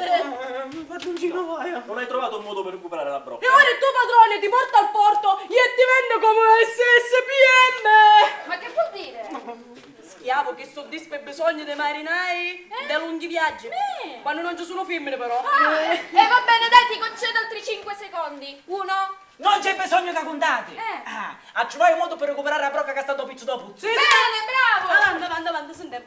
Padroncino, vai. Non hai trovato un modo per recuperare la brocca. E ora il tuo padrone ti porta al porto e ti vende come SSPM. Ma che vuol dire? Schiavo che soddisfa i bisogni dei marinai dei lunghi viaggi. Quando non ci sono femmine però. E va bene, dai, ti concedo altri 5 secondi. 1. Non c'è bisogno che contate. A trovare un modo per recuperare la brocca che è stato pizzo dopo. Sì, Bene, bravo! Avanti, sentiamo.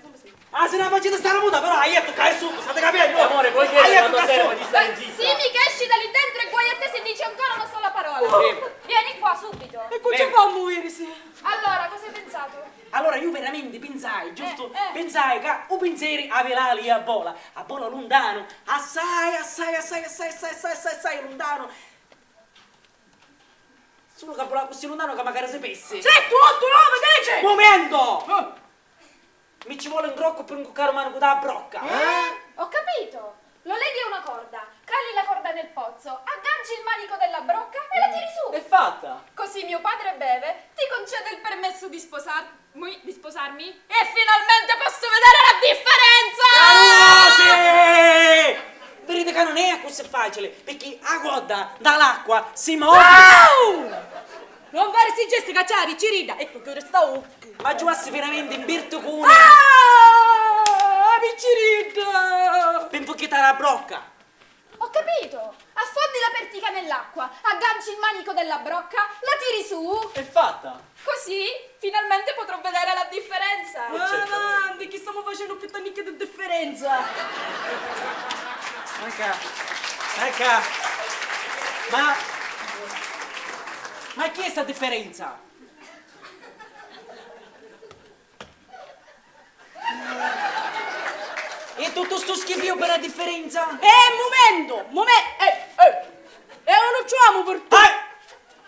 Se la facete stare muta, però io toccare sotto, state capendo? Amore, puoi chiedere quando serve di stare zitta? Simi che esci da lì dentro e guai a te se dici ancora una sola parola. Vieni qua subito. E cosa fa a muoversi? Allora, cosa hai pensato? Allora io veramente pensai, giusto? Eh. Pensai che un pensiero aveva lì a bola lontano, assai lontano. Solo che bola così lontano che magari sapesse. 7, 8, 9, 10. Momento! Mi ci vuole un crocco per incuccare mano con la brocca. Ho capito. Lo leghi a una corda, cali la corda nel pozzo, agganci il manico della brocca e la tiri su. È fatta. Così mio padre beve, ti concede il permesso di sposarmi e finalmente posso vedere la differenza! Sì! Vedete che non è così facile, perché a coda dall'acqua si muove. Non fare sti gesti cacciari, Piccerida. E tu che ora sta occhio. Ma giovassi veramente in birtocone Piccerida. per infucchettare la brocca. Ho capito. Affondi la pertica nell'acqua, agganci il manico della brocca, la tiri su. È fatta. Così finalmente potrò vedere la differenza. Avanti, che stiamo facendo più tannicche di differenza. Ecco. Ma chi è sta differenza? E tutto sto schifio per la differenza? Momento. E non facciamo per tu.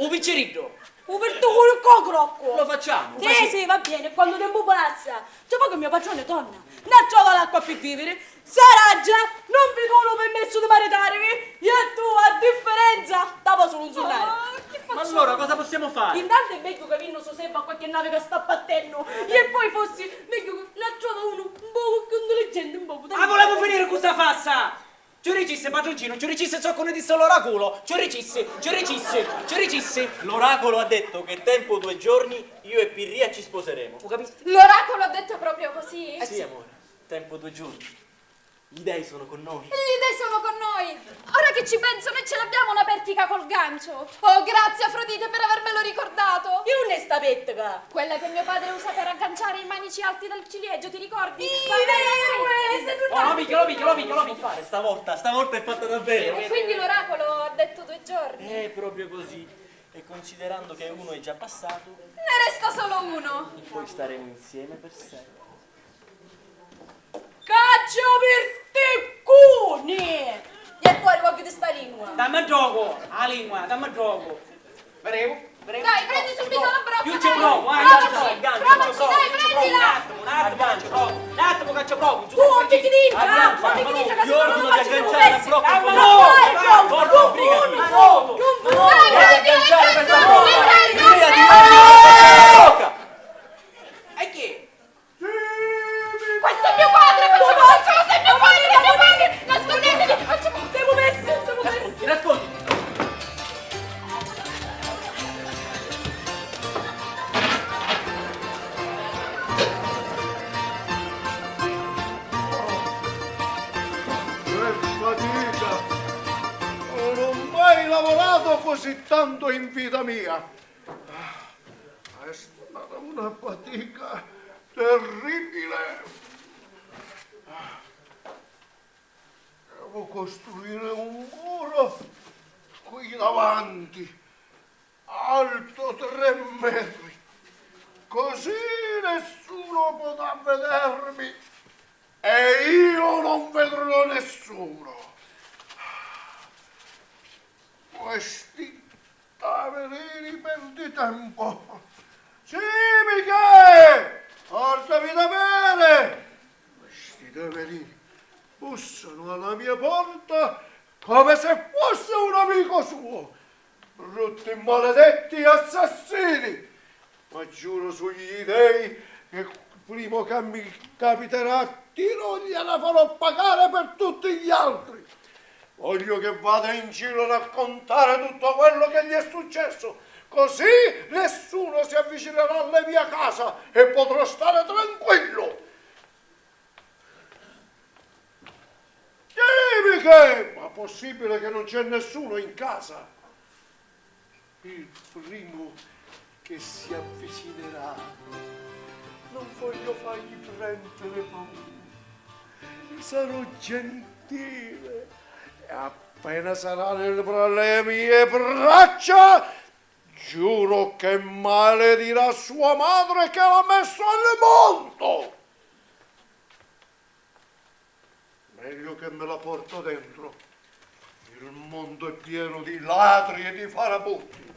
Un piccerino. Per tu con il cocrocco. Lo facciamo. Sì, va bene, quando tempo passa. C'è poi che mio padrone torna. Non trova l'acqua per vivere. Sarà già, non vi do permesso di maritarvi. E tu, a differenza, dava solo un solare. Ma allora cosa possiamo fare? Intanto è meglio che vinno so sempre a qualche nave che sta battendo. E poi fossi meglio che la trova uno un po' più intelligente, un po' più. Volevo finire questa fassa! Ci regisse, padroncino, ci regisse ciò che ne disse l'oracolo. Ci regisse. L'oracolo ha detto che tempo 2 giorni io e Pirria ci sposeremo. Ho capito? L'oracolo ha detto proprio così? Sì, amore. Tempo 2 giorni. Gli dei sono con noi. Gli dei sono con noi. Ora che ci penso, noi ce l'abbiamo una pertica col gancio. Oh, grazie Afrodite per avermelo ricordato. Io non è sta pettica. Quella che mio padre usa per agganciare i manici alti del ciliegio, ti ricordi? Lo picchio. Fare stavolta è fatta davvero. E quindi l'oracolo ha detto 2 giorni. È proprio così. E considerando che uno è già passato, Ne resta solo uno. poi staremo insieme per sempre. Caccia per tecconi! E fuori qualche di sta lingua. Dammi gioco, la lingua, dammi gioco. Prego. Dai, prendi subito la brocca. Io ci dai. provo, Provaci, aggancio, provaci, dai, prendila. Un attimo che ci provo. Tu non ti dica! Aggancia, Non ti ma dica no, che ti se no ordino non di faccio agganciare la come brocca Ma con no, la vai, brocca. no, Forza, sbrigati. Dai, prendila, agganciare questa prendila. brocca. Prendila. Brocca. E chi? Questo è mio padre, questo è mio padre, nascondetevi. Siamo messi. Nascondi. Che fatica! Non ho mai lavorato così tanto in vita mia. È stata una fatica terribile. Devo costruire un muro qui davanti, alto 3 metri. Così nessuno potrà vedermi e io non vedrò nessuno. Questi taverini perdi tempo. Sì, Michele! Portami da bere! Questi taverini bussano alla mia porta come se fosse un amico suo. Brutti maledetti assassini! Ma giuro sugli dei che il primo che mi capiterà a tiro gliela farò pagare per tutti gli altri. Voglio che vada in giro a raccontare tutto quello che gli è successo, così nessuno si avvicinerà alla mia casa e potrò stare tranquillo. Dimmi che, ma possibile che non c'è nessuno in casa? Il primo che si avvicinerà, non voglio fargli prendere paura. Sarò gentile e appena sarà nelle mie braccia, giuro che maledirà sua madre che l'ha messo al mondo. Meglio che me la porto dentro. Il mondo è pieno di ladri e di farabutti.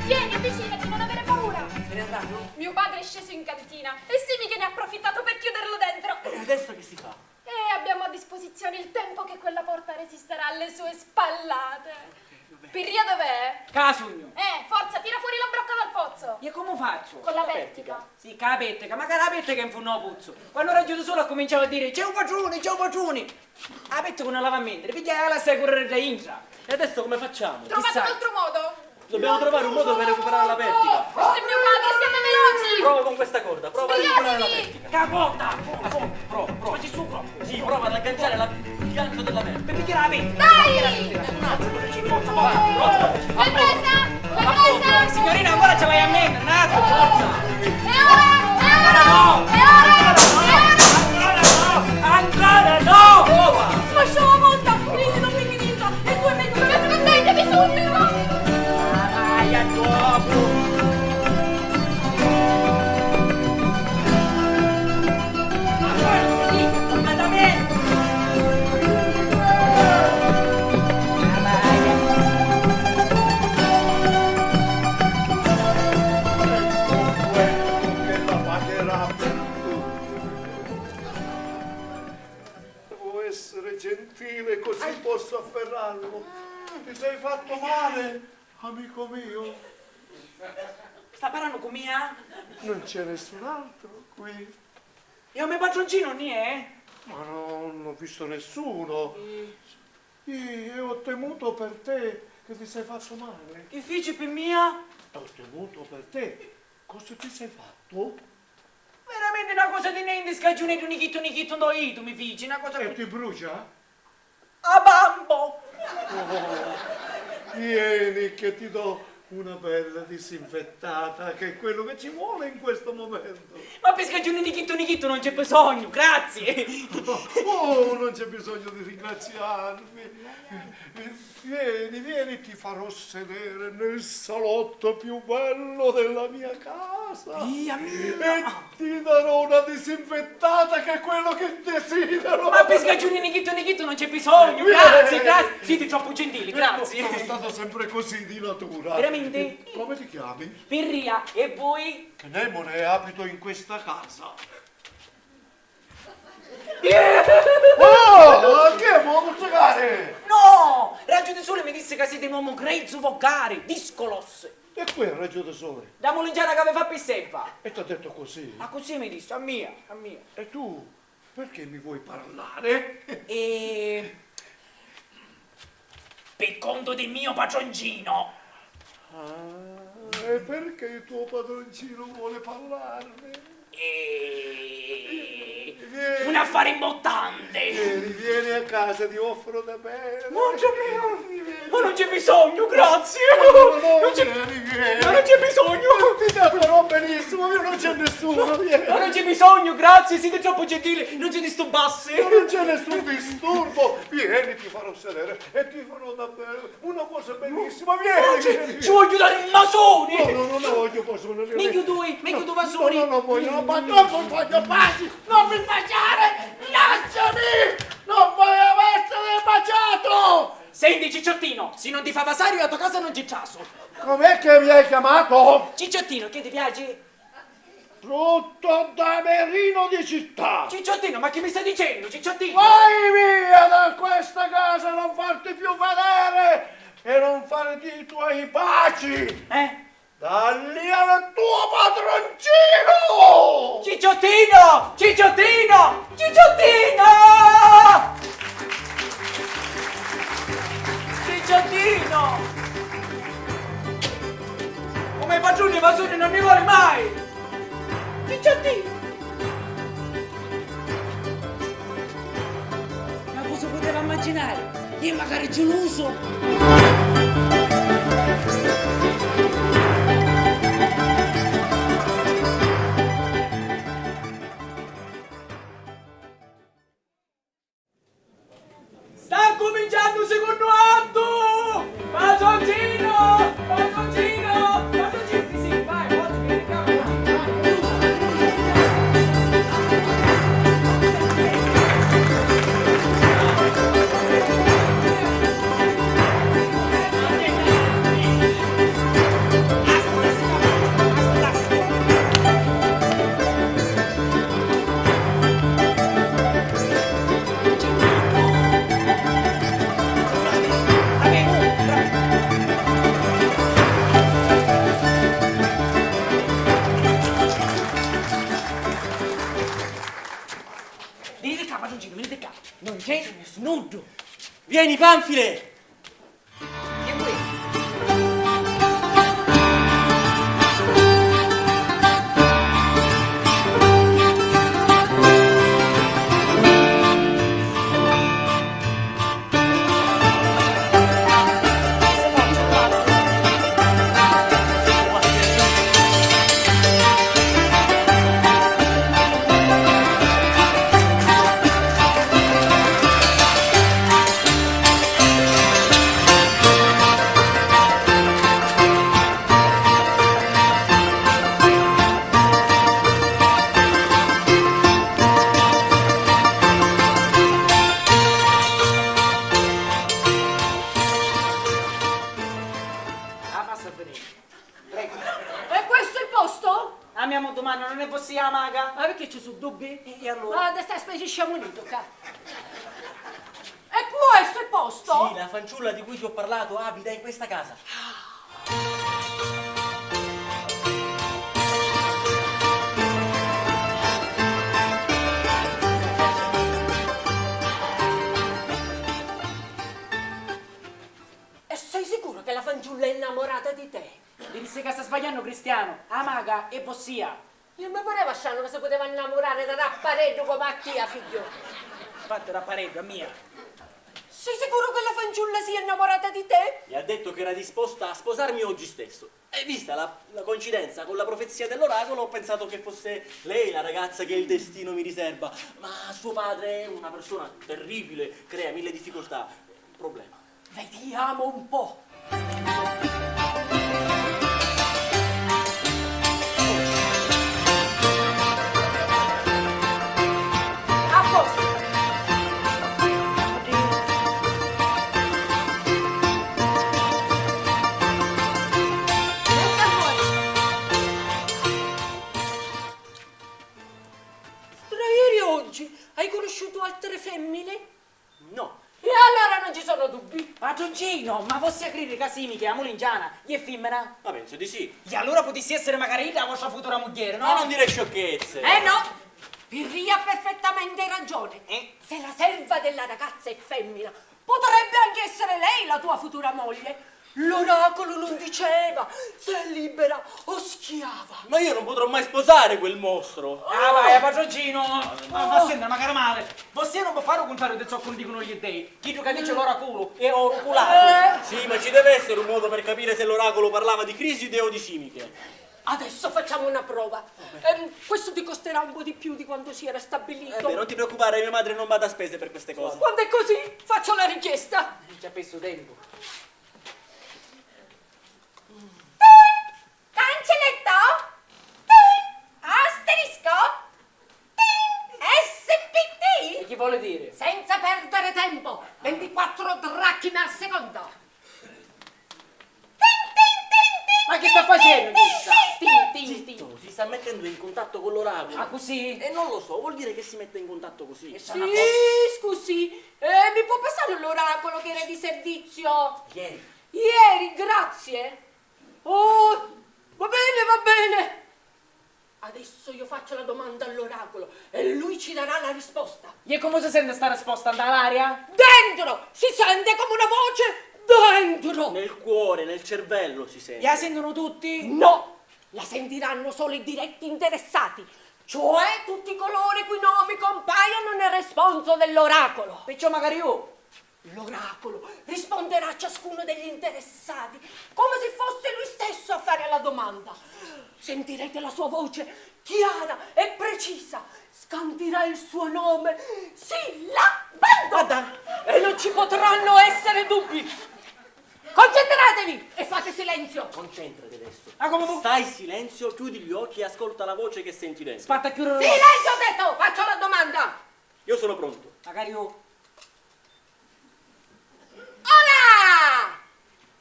Vieni, avvicinati, non avere paura. Se n'è andato? Mio padre è sceso in cantina e Simi che ne ha approfittato per chiuderlo dentro. E adesso che si fa? E abbiamo a disposizione il tempo che quella porta resisterà alle sue spallate. Pirria dov'è? Casugno. Forza, tira fuori la brocca dal pozzo. Io come faccio? Con la pettica. Sì, con la pettica, ma che la pettica in fondo puzzo. Quando ero giù solo cominciavo a dire c'è un pacione, c'è un pacione. La pettica non la va a mentre, piglia la stai correre da intra. E adesso come facciamo? Trovate un altro modo. Dobbiamo trovare un modo per recuperare la pettica. Questo è mio padre, siete veloci. Prova con questa corda, prova a recuperare la Svegliatevi. pettica. Capotta! Prova. Facci su, prova. Sì, prova ad agganciare il gancio della pettica. Per picchiare la pettica. Dai! Un attimo, ci forza, L'hai presa? L'hai presa? Signorina, ancora ce l'hai a mente, un attimo, forza! E ora? E ora? No! E ora? Ancora no! Prova! Sfasciò la monta, crisi non mi dirinta e tu e me come nascondetevi subito! Vai a dopo! Completamente! Che la pagherà per tutto. Devo essere gentile così posso afferrarlo. Ti sei fatto male, amico mio? Sta parlando con mia? Non c'è nessun altro qui. E a me padroncino non è? Ma non ho visto nessuno. Io ho temuto per te che ti sei fatto male. Che fece per mia? Ho temuto per te. Cosa ti sei fatto? Veramente una cosa di niente, scagione di un nichitto doito, mi fece, una cosa... E ti brucia? A bambo! Vieni che ti do una bella disinfettata, che è quello che ci vuole in questo momento. Ma per scagione di nichitto non c'è bisogno, grazie! Oh, non c'è bisogno di ringraziarmi. Vieni, ti farò sedere nel salotto più bello della mia casa. Via E ti darò una disinfettata che è quello che desidero. Ma per scagione di nichitto non c'è bisogno, grazie! Siete troppo gentili, grazie! Sono stato sempre così di natura. Veramente? Come ti chiami? Pirria, e voi? Che Nemone abito in questa casa. Oh, che vuoi giocare? No! Raggio di Sole mi disse che siete un uomo grezzo, volgare, discolos. E qui è raggio del sole. Da molingiana che aveva fatto sempre. E ti ha detto così. Ma così mi disse, a mia. E tu, perché mi vuoi parlare? E... per conto del mio patroncino. E perché il tuo padroncino vuole parlarmi? Un affare importante. Vieni a casa, ti offro da bere. Ma non c'è bisogno, grazie. Non c'è bisogno. ti tratterò benissimo, io non c'è nessuno, vieni. Ma non c'è bisogno, grazie, siete troppo gentili, non ci disturbasse. Non c'è nessun disturbo, vieni, ti farò sedere e ti farò davvero una cosa bellissima, vieni. Ci voglio dare un masone. No, non voglio masone. Meglio due masoni. No, non voglio, ma non voglio baci, non mi baciare, lasciami, non voglio essere baciato. Senti, Cicciottino, se non ti fa vasario a tua casa non c'è caso. Com'è che mi hai chiamato? Cicciottino, che ti piace? Brutto damerino di città. Cicciottino, ma che mi stai dicendo, Cicciottino? Vai via da questa casa, non farti più vedere e non fare i tuoi baci. Dalli al tuo padroncino! Cicciottino! Cicciottino! Cicciottino! Cicciottino! Come padrone vasone non ne vuole mai! Cicciottino! Ma cosa poteva immaginare? Io magari geloso! Sta cominciando il secondo atto! Padroncino! Padroncino! Padroncino! Sì, vai, oggi vieni qua. Venite qua, padroncino, venite qua. Non c'è nessuno. Vieni, Panfile! Chi è questo? E questo è il posto? A mia domanda non è possibile, maga? Ma perché ci sono dubbi? E allora? Ma adesso specie sciamonito, qua. E questo è il posto? Sì, la fanciulla di cui ti ho parlato abita in questa casa. E sei sicuro che la fanciulla è innamorata di te? Mi disse che sta sbagliando, Cristiano. Ah, maga, è possibile. Io mi pareva strano che si poteva innamorare da rappareggio come a tia, figlio. Fatto da parecchio, a mia. Sei sicuro che la fanciulla sia innamorata di te? Mi ha detto che era disposta a sposarmi oggi stesso. E vista la coincidenza con la profezia dell'oracolo, ho pensato che fosse lei la ragazza che il destino mi riserva. Ma suo padre è una persona terribile, crea mille difficoltà. Problema. Vediamo un po'. A posto. Venga fuori. Tra ieri e oggi hai conosciuto altre femmine? No. E allora non ci sono dubbi. Padroncino, ma vostra credere Casimi che è amolingiana, gli è femmina? Ma penso di sì. E allora potessi essere magari la vostra futura moglie, no? Ma non dire sciocchezze. No! Pirri ha perfettamente ragione. Se la serva della ragazza è femmina, Potrebbe anche essere lei la tua futura moglie. L'oracolo non diceva se è libera o schiava. Ma io non potrò mai sposare quel mostro. Ah vai, padroncino, ma senta, ma cara male, você non può fare il contrario di ciò che dicono gli dei. Chi gioca dice l'oracolo è oracolato. Sì, ma ci deve essere un modo per capire se l'oracolo parlava di Criside o di Simiche. Adesso facciamo una prova. Questo ti costerà un po' di più di quanto si era stabilito. Non ti preoccupare, mia madre non bada a spese per queste cose. Quando è così, faccio la richiesta. Ci ha perso tempo. Cancelletto? Asterisco? SPT? E chi vuole dire? Senza perdere tempo. 24 drachme al secondo. Ma che sta facendo? Zitto, si sta mettendo in contatto con l'oracolo. Ah, così? E non lo so, vuol dire che si mette in contatto così. Sì, scusi, mi può passare l'oracolo che era di servizio? Ieri, grazie. Oh, va bene. Adesso io faccio la domanda all'oracolo e lui ci darà la risposta. E come si sente sta risposta dall'aria? Dentro! Si sente come una voce dentro! Nel cuore, nel cervello si sente. La sentono tutti? No! La sentiranno solo i diretti interessati, cioè tutti coloro i cui nomi compaiono nel responso dell'oracolo. Perciò magari io. L'oracolo risponderà a ciascuno degli interessati come se fosse lui stesso a fare la domanda. Sentirete la sua voce chiara e precisa, scandirà il suo nome, sillabando, e non ci potranno essere dubbi. Concentratevi e fate silenzio. Concentrati adesso. Ah, come tu? Stai in silenzio, chiudi gli occhi e ascolta la voce che senti dentro. Spatta chiudere l'occhio. Silenzio, ho detto, faccio la domanda. Io sono pronto. Magari io. Hola!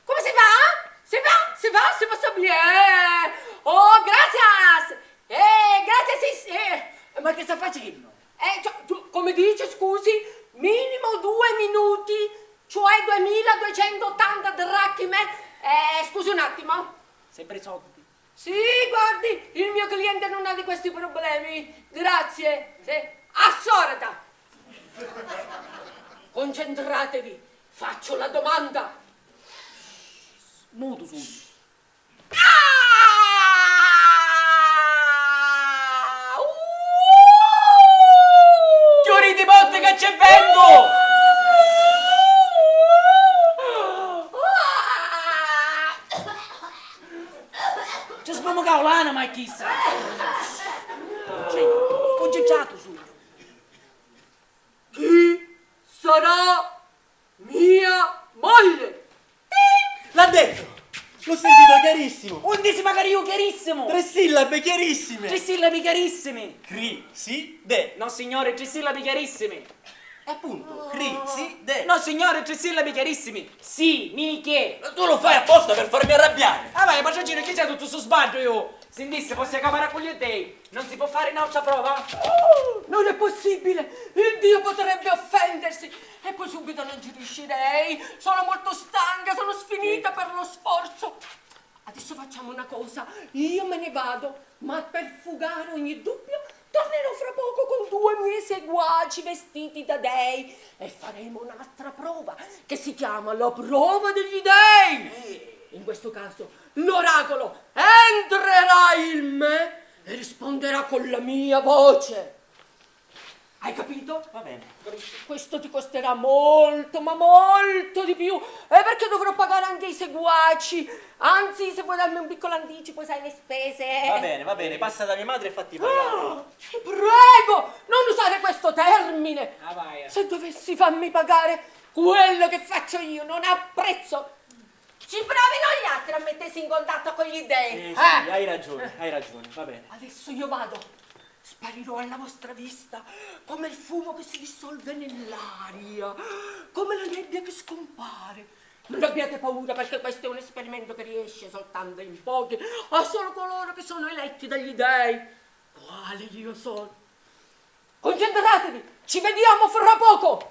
Come si va? Si va bien. Oh, gracias. Grazie, sì. Ma che sta facendo? Tu, come dice, scusi, minimo 2 minuti, cioè 2280 dracme. Scusi un attimo. Sempre soldi. Sì, guardi, il mio cliente non ha di questi problemi. Grazie. Sì. Assorata. Concentratevi. Faccio la domanda. Muto su. Chiudi di botte che c'è vento! C'è sbomocavo l'anima e chissà! Concentrato su! Chi sarà mia moglie? L'ha detto! L'ho sentito chiarissimo! 11 magari io chiarissimo! 3 sillabe chiarissime! 3 sillabi chiarissime! Criside! No signore, 3 sillabi chiarissime! E appunto, Criside! No signore, 3 sillabi chiarissime! Sì, miche! Tu lo fai apposta per farmi arrabbiare! Ah vai, patroncino, che c'è tutto su sbaglio io? Sentisse, possiamo accaparare con gli dei. Non si può fare un'altra prova? Non è possibile! Il Dio potrebbe offendersi! E poi subito non ci riuscirei! Sono molto stanca, sono sfinita per lo sforzo! Adesso facciamo una cosa, io me ne vado, ma per fugare ogni dubbio tornerò fra poco con 2 miei seguaci vestiti da dei e faremo un'altra prova che si chiama la prova degli dei! In questo caso l'oracolo entrerà in me e risponderà con la mia voce. Hai capito? Va bene. Questo ti costerà molto, ma molto di più. Perché dovrò pagare anche i seguaci. Anzi, se vuoi darmi un piccolo anticipo, sai le spese. Va bene, passa da mia madre e fatti pagare. Prego, non usare questo termine. Ah vai. Se dovessi farmi pagare quello che faccio io non ha prezzo. Ci provino gli altri a mettersi in contatto con gli dei. Sì, hai ragione, va bene. Adesso io vado. Sparirò alla vostra vista come il fumo che si dissolve nell'aria, come la nebbia che scompare. Non abbiate paura perché questo è un esperimento che riesce soltanto in pochi, a solo coloro che sono eletti dagli dei, quale io sono. Concentratevi, ci vediamo fra poco.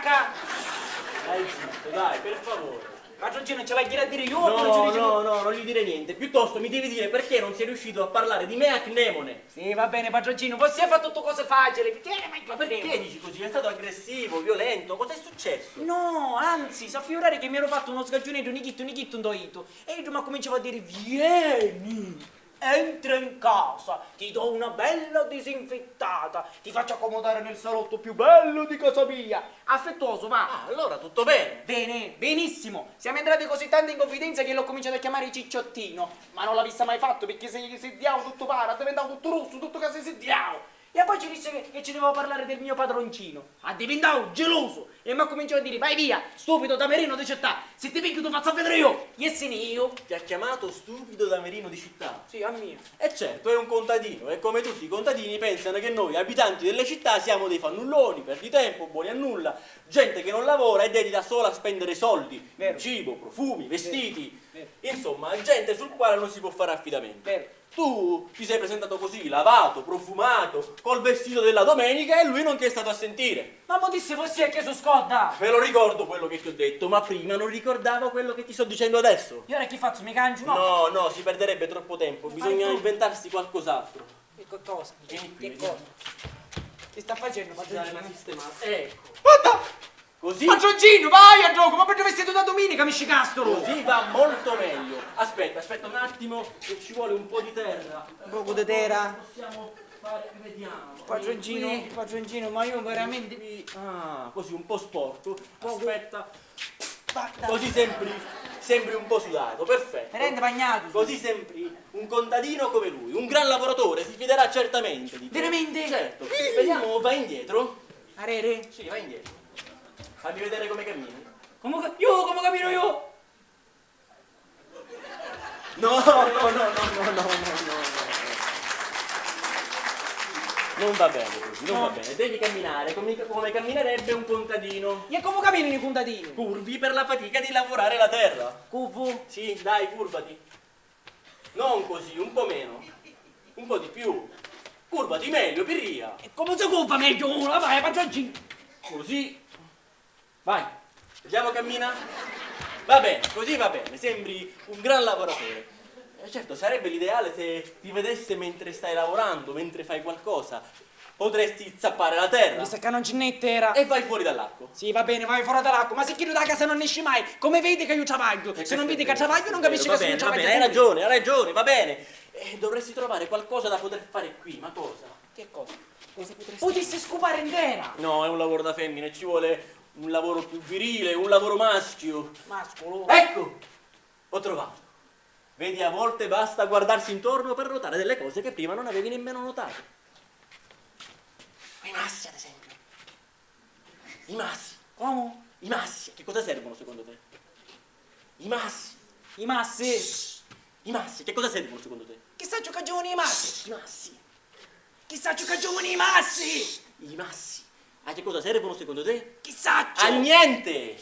cacca. Dai zitto, dai, per favore. Padroncino, ce l'hai a dire io? No, non gli dire niente. Piuttosto mi devi dire perché non sei riuscito a parlare di me a Cnemone. Sì, va bene, padroncino, voi si è fatto tutto cose facili. Ma perché dici così? È stato aggressivo, violento, cos'è successo? No, anzi, sa fiorare che mi ero fatto uno scagionetto, un doito. E io mi cominciavo a dire, vieni, entra in casa, ti do una bella disinfettata, ti faccio accomodare nel salotto più bello di casa mia. Affettuoso, va. Ah, allora tutto bene. Bene, benissimo. Siamo entrati così tanto in confidenza che l'ho cominciato a chiamare Cicciottino. Ma non l'ha vista mai fatto perché se gli sediamo tutto pare, è diventato tutto rosso, tutto che si sediamo. E poi ci disse che ci doveva parlare del mio padroncino. Ha diventato geloso e mi ha cominciato a dire, vai via, stupido damerino di città, se ti picchio ti faccio vedere io. E se ne io? Ti ha chiamato stupido damerino di città? Sì, a mio. E certo, è un contadino e come tutti i contadini pensano che noi, abitanti delle città, siamo dei fannulloni, perditempo, buoni a nulla, gente che non lavora e dedita solo a spendere soldi, Vero. cibo, profumi, vestiti, Vero. insomma, gente sul quale non si può fare affidamento. Vero. Tu ti sei presentato così, lavato, profumato, col vestito della domenica e lui non ti è stato a sentire. Ma mo disse fossi che su scorda. Me lo ricordo quello che ti ho detto, ma prima non ricordavo quello che ti sto dicendo adesso. Io ora che faccio? Mi cangio? No. No, si perderebbe troppo tempo, bisogna inventarsi qualcos'altro. Che cosa? Vieni qui, Che vedi. cosa? Che sta facendo, Dare una padroncino? sistemata. Ecco. Guarda! Così, Padroncino, vai a gioco, ma per dove siete da domenica, mi scicastolo? così va molto meglio. Aspetta un attimo, che ci vuole un po' di terra. Un poco di terra. Possiamo fare, vediamo. Padroncino, ma io veramente... Qui. Ah, così un po' sporco. Aspetta. Guarda, Così sembri un po' sudato, perfetto. rende bagnato. Così sembri un contadino come lui, un gran lavoratore, si fiderà certamente di te. Veramente? Certo. Vediamo, vai indietro. Arere? Sì, vai indietro. Fammi vedere come cammini. Come cammino io? No. Non va bene così, non va bene. Devi camminare come camminerebbe un contadino. E come cammino i contadini? Curvi per la fatica di lavorare la terra. Cupo? Sì, dai, curvati. Non così, un po' meno. Un po' di più. Curvati meglio, pirria. E come si curva meglio una? Vai, padroncino. Così. Vai. Vediamo cammina. Va bene, così va bene. Sembri un gran lavoratore. Certo, sarebbe l'ideale se ti vedesse mentre stai lavorando, mentre fai qualcosa. Potresti zappare la terra Mi sa che non ce n'è terra. e vai fuori dall'acqua. Sì, va bene, vai fuori dall'acqua, ma se chiudo da casa non esci mai. Come vedi che io travaglio? Se non vedi che travaglio non capisci che sono va travaglio. bene, hai ragione, va bene. Dovresti trovare qualcosa da poter fare qui, ma cosa? Che cosa? Cosa potresti Potessi scopare in terra. No, è un lavoro da femmine, ci vuole un lavoro più virile, un lavoro maschio. Mascolo. Ecco, ho trovato. Vedi, a volte basta guardarsi intorno per notare delle cose che prima non avevi nemmeno notato. I massi, ad esempio. I massi. Come? I massi, a che cosa servono secondo te? I massi. I massi. I massi, che cosa servono secondo te? Chissà giocano i massi. I massi. Chissà giocano i massi. I massi. A che cosa servono secondo te? Chissà A niente!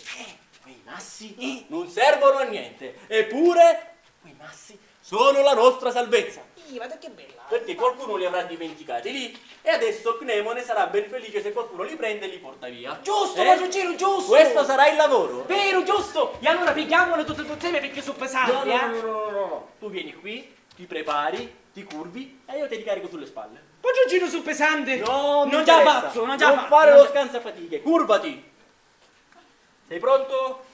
Quei massi non servono a niente. Eppure, quei massi sono la nostra salvezza. Guarda che bella. Perché qualcuno li avrà dimenticati lì e adesso Cnemone sarà ben felice se qualcuno li prende e li porta via. Giusto, padroncino, giusto. Questo sarà il lavoro. Vero, giusto. E allora pigliamole tutte insieme perché sono pesanti, No. Tu vieni qui, ti prepari, ti curvi e io te li carico sulle spalle. Padroncino sul pesante. No, non già fatto, non già non fatto. fare lo scansafatiche, curvati. Sei pronto?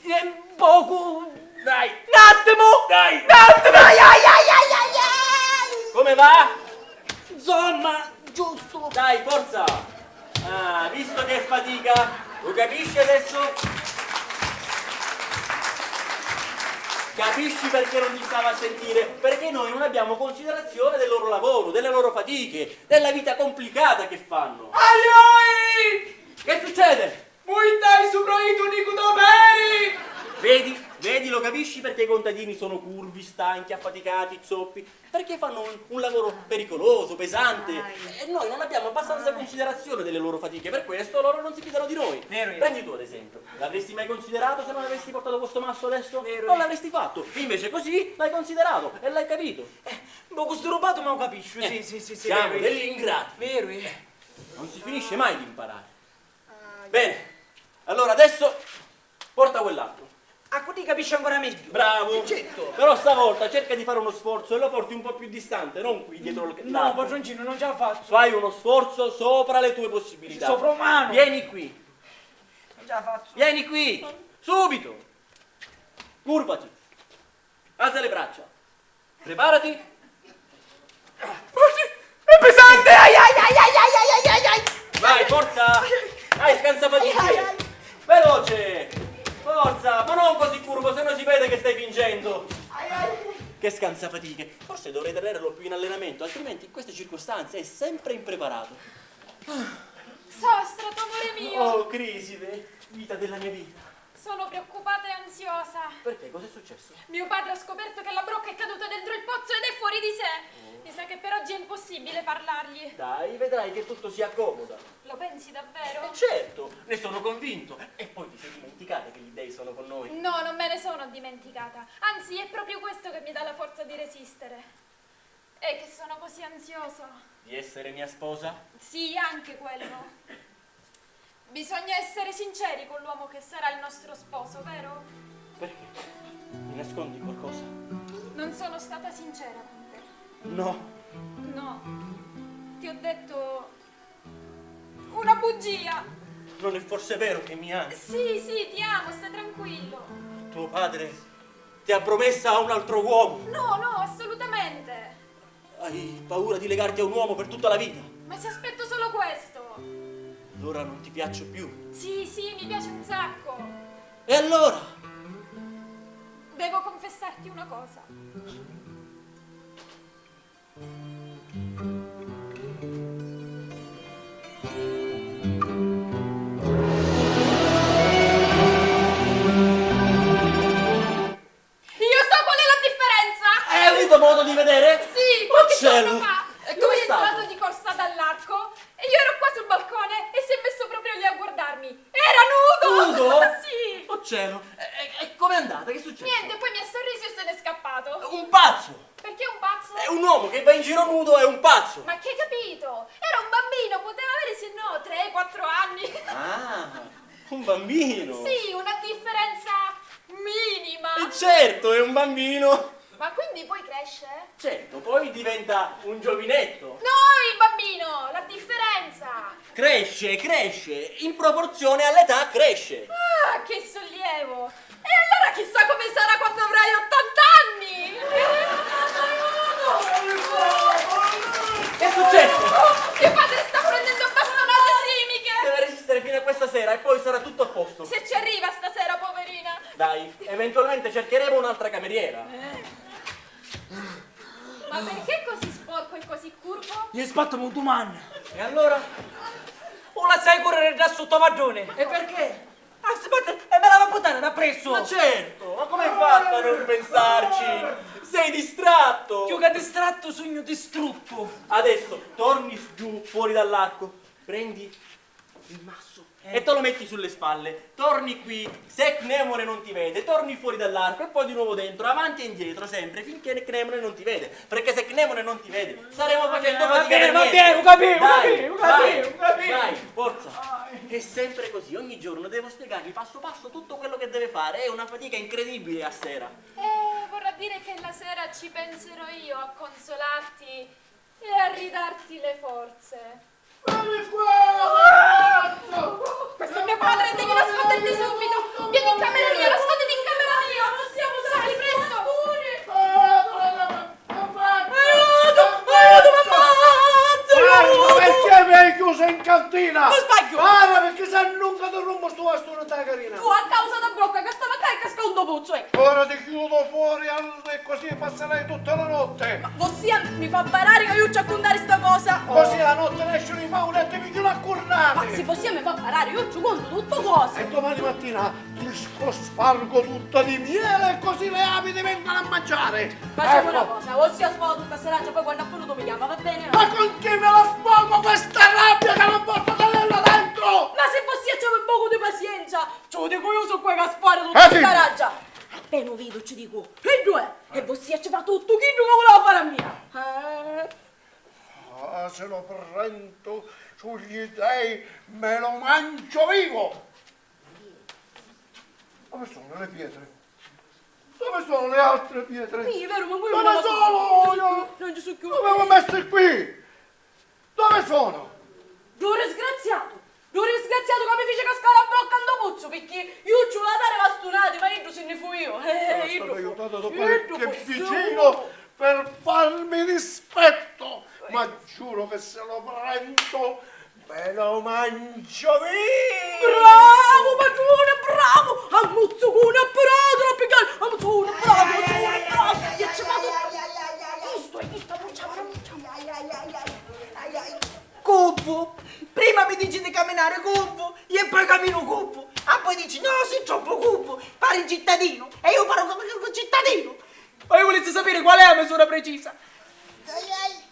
Poco. Dai. Un attimo. Dai. Un attimo. Ai. Come va? Insomma, giusto. Dai, forza. Ah, visto che è fatica, lo capisci adesso? Capisci perché non ti stava a sentire? Perché noi non abbiamo considerazione del loro lavoro, delle loro fatiche, della vita complicata che fanno. Ai. Che succede? Dai subraito Nicodoperi. Vedi, lo capisci perché i contadini sono curvi, stanchi, affaticati, zoppi? Perché fanno un lavoro pericoloso, pesante. E noi non abbiamo abbastanza considerazione delle loro fatiche, per questo loro non si fidano di noi. Vero. Prendi tu ad esempio, l'avresti mai considerato se non avessi portato questo masso adesso? Vero. Non l'avresti fatto, invece così l'hai considerato e l'hai capito. Ma questo rubato ma lo capisci? Sì. Siamo degli ingrati. Vero. Non si finisce mai di imparare. Bene, Allora adesso porta quell'altro. A così capisci ancora meglio. Bravo. Certo. Però stavolta cerca di fare uno sforzo e lo porti un po' più distante, non qui dietro il No, l'arco. padroncino, non ce la faccio. Fai uno sforzo sopra le tue possibilità. Sopraumano. Vieni qui. Non ce la faccio. Vieni qui. Subito. Curvati. Alza le braccia. Preparati. È pesante! Ai ai ai ai ai ai ai ai! Vai, forza. Dai, scansa fatiche. Veloce. Forza, ma non così curvo, se no si vede che stai fingendo. Che scansa fatiche. Forse dovrei tenerlo più in allenamento, altrimenti in queste circostanze è sempre impreparato. Sostrato, amore mio. Oh, Criside, vita della mia vita. Sono preoccupata e ansiosa. Perché? Cos'è successo? Mio padre ha scoperto che la brocca è caduta dentro il pozzo ed è fuori di sé. Mi sa che per oggi è impossibile parlargli. Dai, vedrai che tutto si accomoda. Lo pensi davvero? Certo, ne sono convinto. E poi ti sei dimenticata che gli dei sono con noi. No, non me ne sono dimenticata. Anzi, è proprio questo che mi dà la forza di resistere. E che sono così ansiosa. Di essere mia sposa? Sì, anche quello. Bisogna essere sinceri con l'uomo che sarà il nostro sposo, vero? Perché? Mi nascondi qualcosa? Non sono stata sincera con te. No. No. Ti ho detto una bugia. Non è forse vero che mi ami? Sì, sì, ti amo, stai tranquillo. Tuo padre ti ha promessa a un altro uomo. No, no, assolutamente. Hai paura di legarti a un uomo per tutta la vita. Ma se aspetto solo questo. Allora non ti piaccio più. Sì, sì, mi piace un sacco. E allora? Devo confessarti una cosa. Io so qual è la differenza! Hai avuto modo di vedere? Sì, Oh qualche cielo! giorno fa. E Lui com'è è stato? entrato di corsa dall'arco e io ero qua sul balcone e si è messo proprio lì a guardarmi. Era nudo! Nudo? Sì! Oh cielo! E com'è andata? Che è successo? Niente, poi mi ha sorriso e se n'è scappato. Un pazzo! Perché un pazzo? È un uomo che va in giro nudo, è un pazzo! Ma che hai capito? Era un bambino, poteva avere se no 3-4 anni. Ah, un bambino! Sì, una differenza minima. E certo, è un bambino! Ma quindi poi cresce? Certo, poi diventa un giovinetto. No, il bambino, la differenza. Cresce, cresce, in proporzione all'età cresce. Ah, che sollievo. E allora chissà come sarà quando avrai 80 anni. Che è successo? Mio padre sta prendendo bastonate simiche. Deve resistere fino a questa sera e poi sarà tutto a posto. Se ci arriva stasera, poverina. Dai, eventualmente cercheremo un'altra cameriera. Ma perché così sporco e così curvo? Gli è spatto molto mano. E allora? O la sai correre da sotto padrone? E perché? Aspetta, e me la va a buttare da presso. Ma certo, ma come hai fatto a non pensarci? Sei distratto! Più che distratto, sogno distrutto. Adesso torni giù fuori dall'arco, prendi il masso e te lo metti sulle spalle. Torni qui, se Cnemone non ti vede, torni fuori dall'arco e poi di nuovo dentro, avanti e indietro sempre, finché Cnemone non ti vede. Perché se Cnemone non ti vede, staremo facendo fatica per va niente. bene, capivo, Dai, capivo. Vai, forza. È sempre così, ogni giorno devo spiegargli passo passo tutto quello che deve fare. È una fatica incredibile a sera. Vorrà dire che la sera ci penserò io a consolarti e a ridarti le forze. Questo è mio padre, devi nasconderti subito. Vieni in camera mia, nasconditi in camera mia. Non siamo sali, presto. Perché mi hai chiuso in cantina? Non sbaglio. Guarda, perché se nunca ti rompo sto bastone da carina. Tu a causa da brocca che stava qua e casca un dopuzzo, Ora ti chiudo fuori e così passerai tutta la notte. Ossia, mi fa parare che io ci accondare sta cosa. Così la notte ne esce di fauna e ti picchio a Ma cornate. se possiamo mi fa parare, io ci conto tutto cosa. E domani mattina ti spargo tutta di miele e così le api diventano a mangiare. Facciamo una cosa, ossia sfogo tutta serata, poi quando appunto mi chiama, va bene? No? Ma con chi me la sfogo questa rabbia che non posso tenerla dentro? Ma se possiamo un poco di pazienza, ce lo dico io su quei Gaspare tutta sì. sta raggia. Appena vedo ci dico, e due, e ossia ci fa tutto chi che voleva fare a mia. Ah, se lo prendo sugli dei me lo mangio vivo. Dove sono le pietre? Dove sono le altre pietre? Sì, è vero, ma voi Dove sono? Non ci sono più. Dove avevo messo qui? Dove sono? L'ho disgraziato che mi fece cascare a bocca in pozzo, perché io ci volevo dare bastonati, ma io se ne fu io. Sono stato aiutato da qualche vicino per farmi rispetto, ma giuro che se lo prendo me lo mangio via! Bravo, padrone, bravo! Ammuzzugone apparato, la pigliare! Ammuzzugone bravo! Che ci vado! Giusto, hai visto? Cupo! Prima mi dici di camminare cupo e poi cammino cupo. E poi dici no, sei troppo cupo, pari cittadino. E io parlo come un cittadino. Ma io volessi sapere qual è la misura precisa.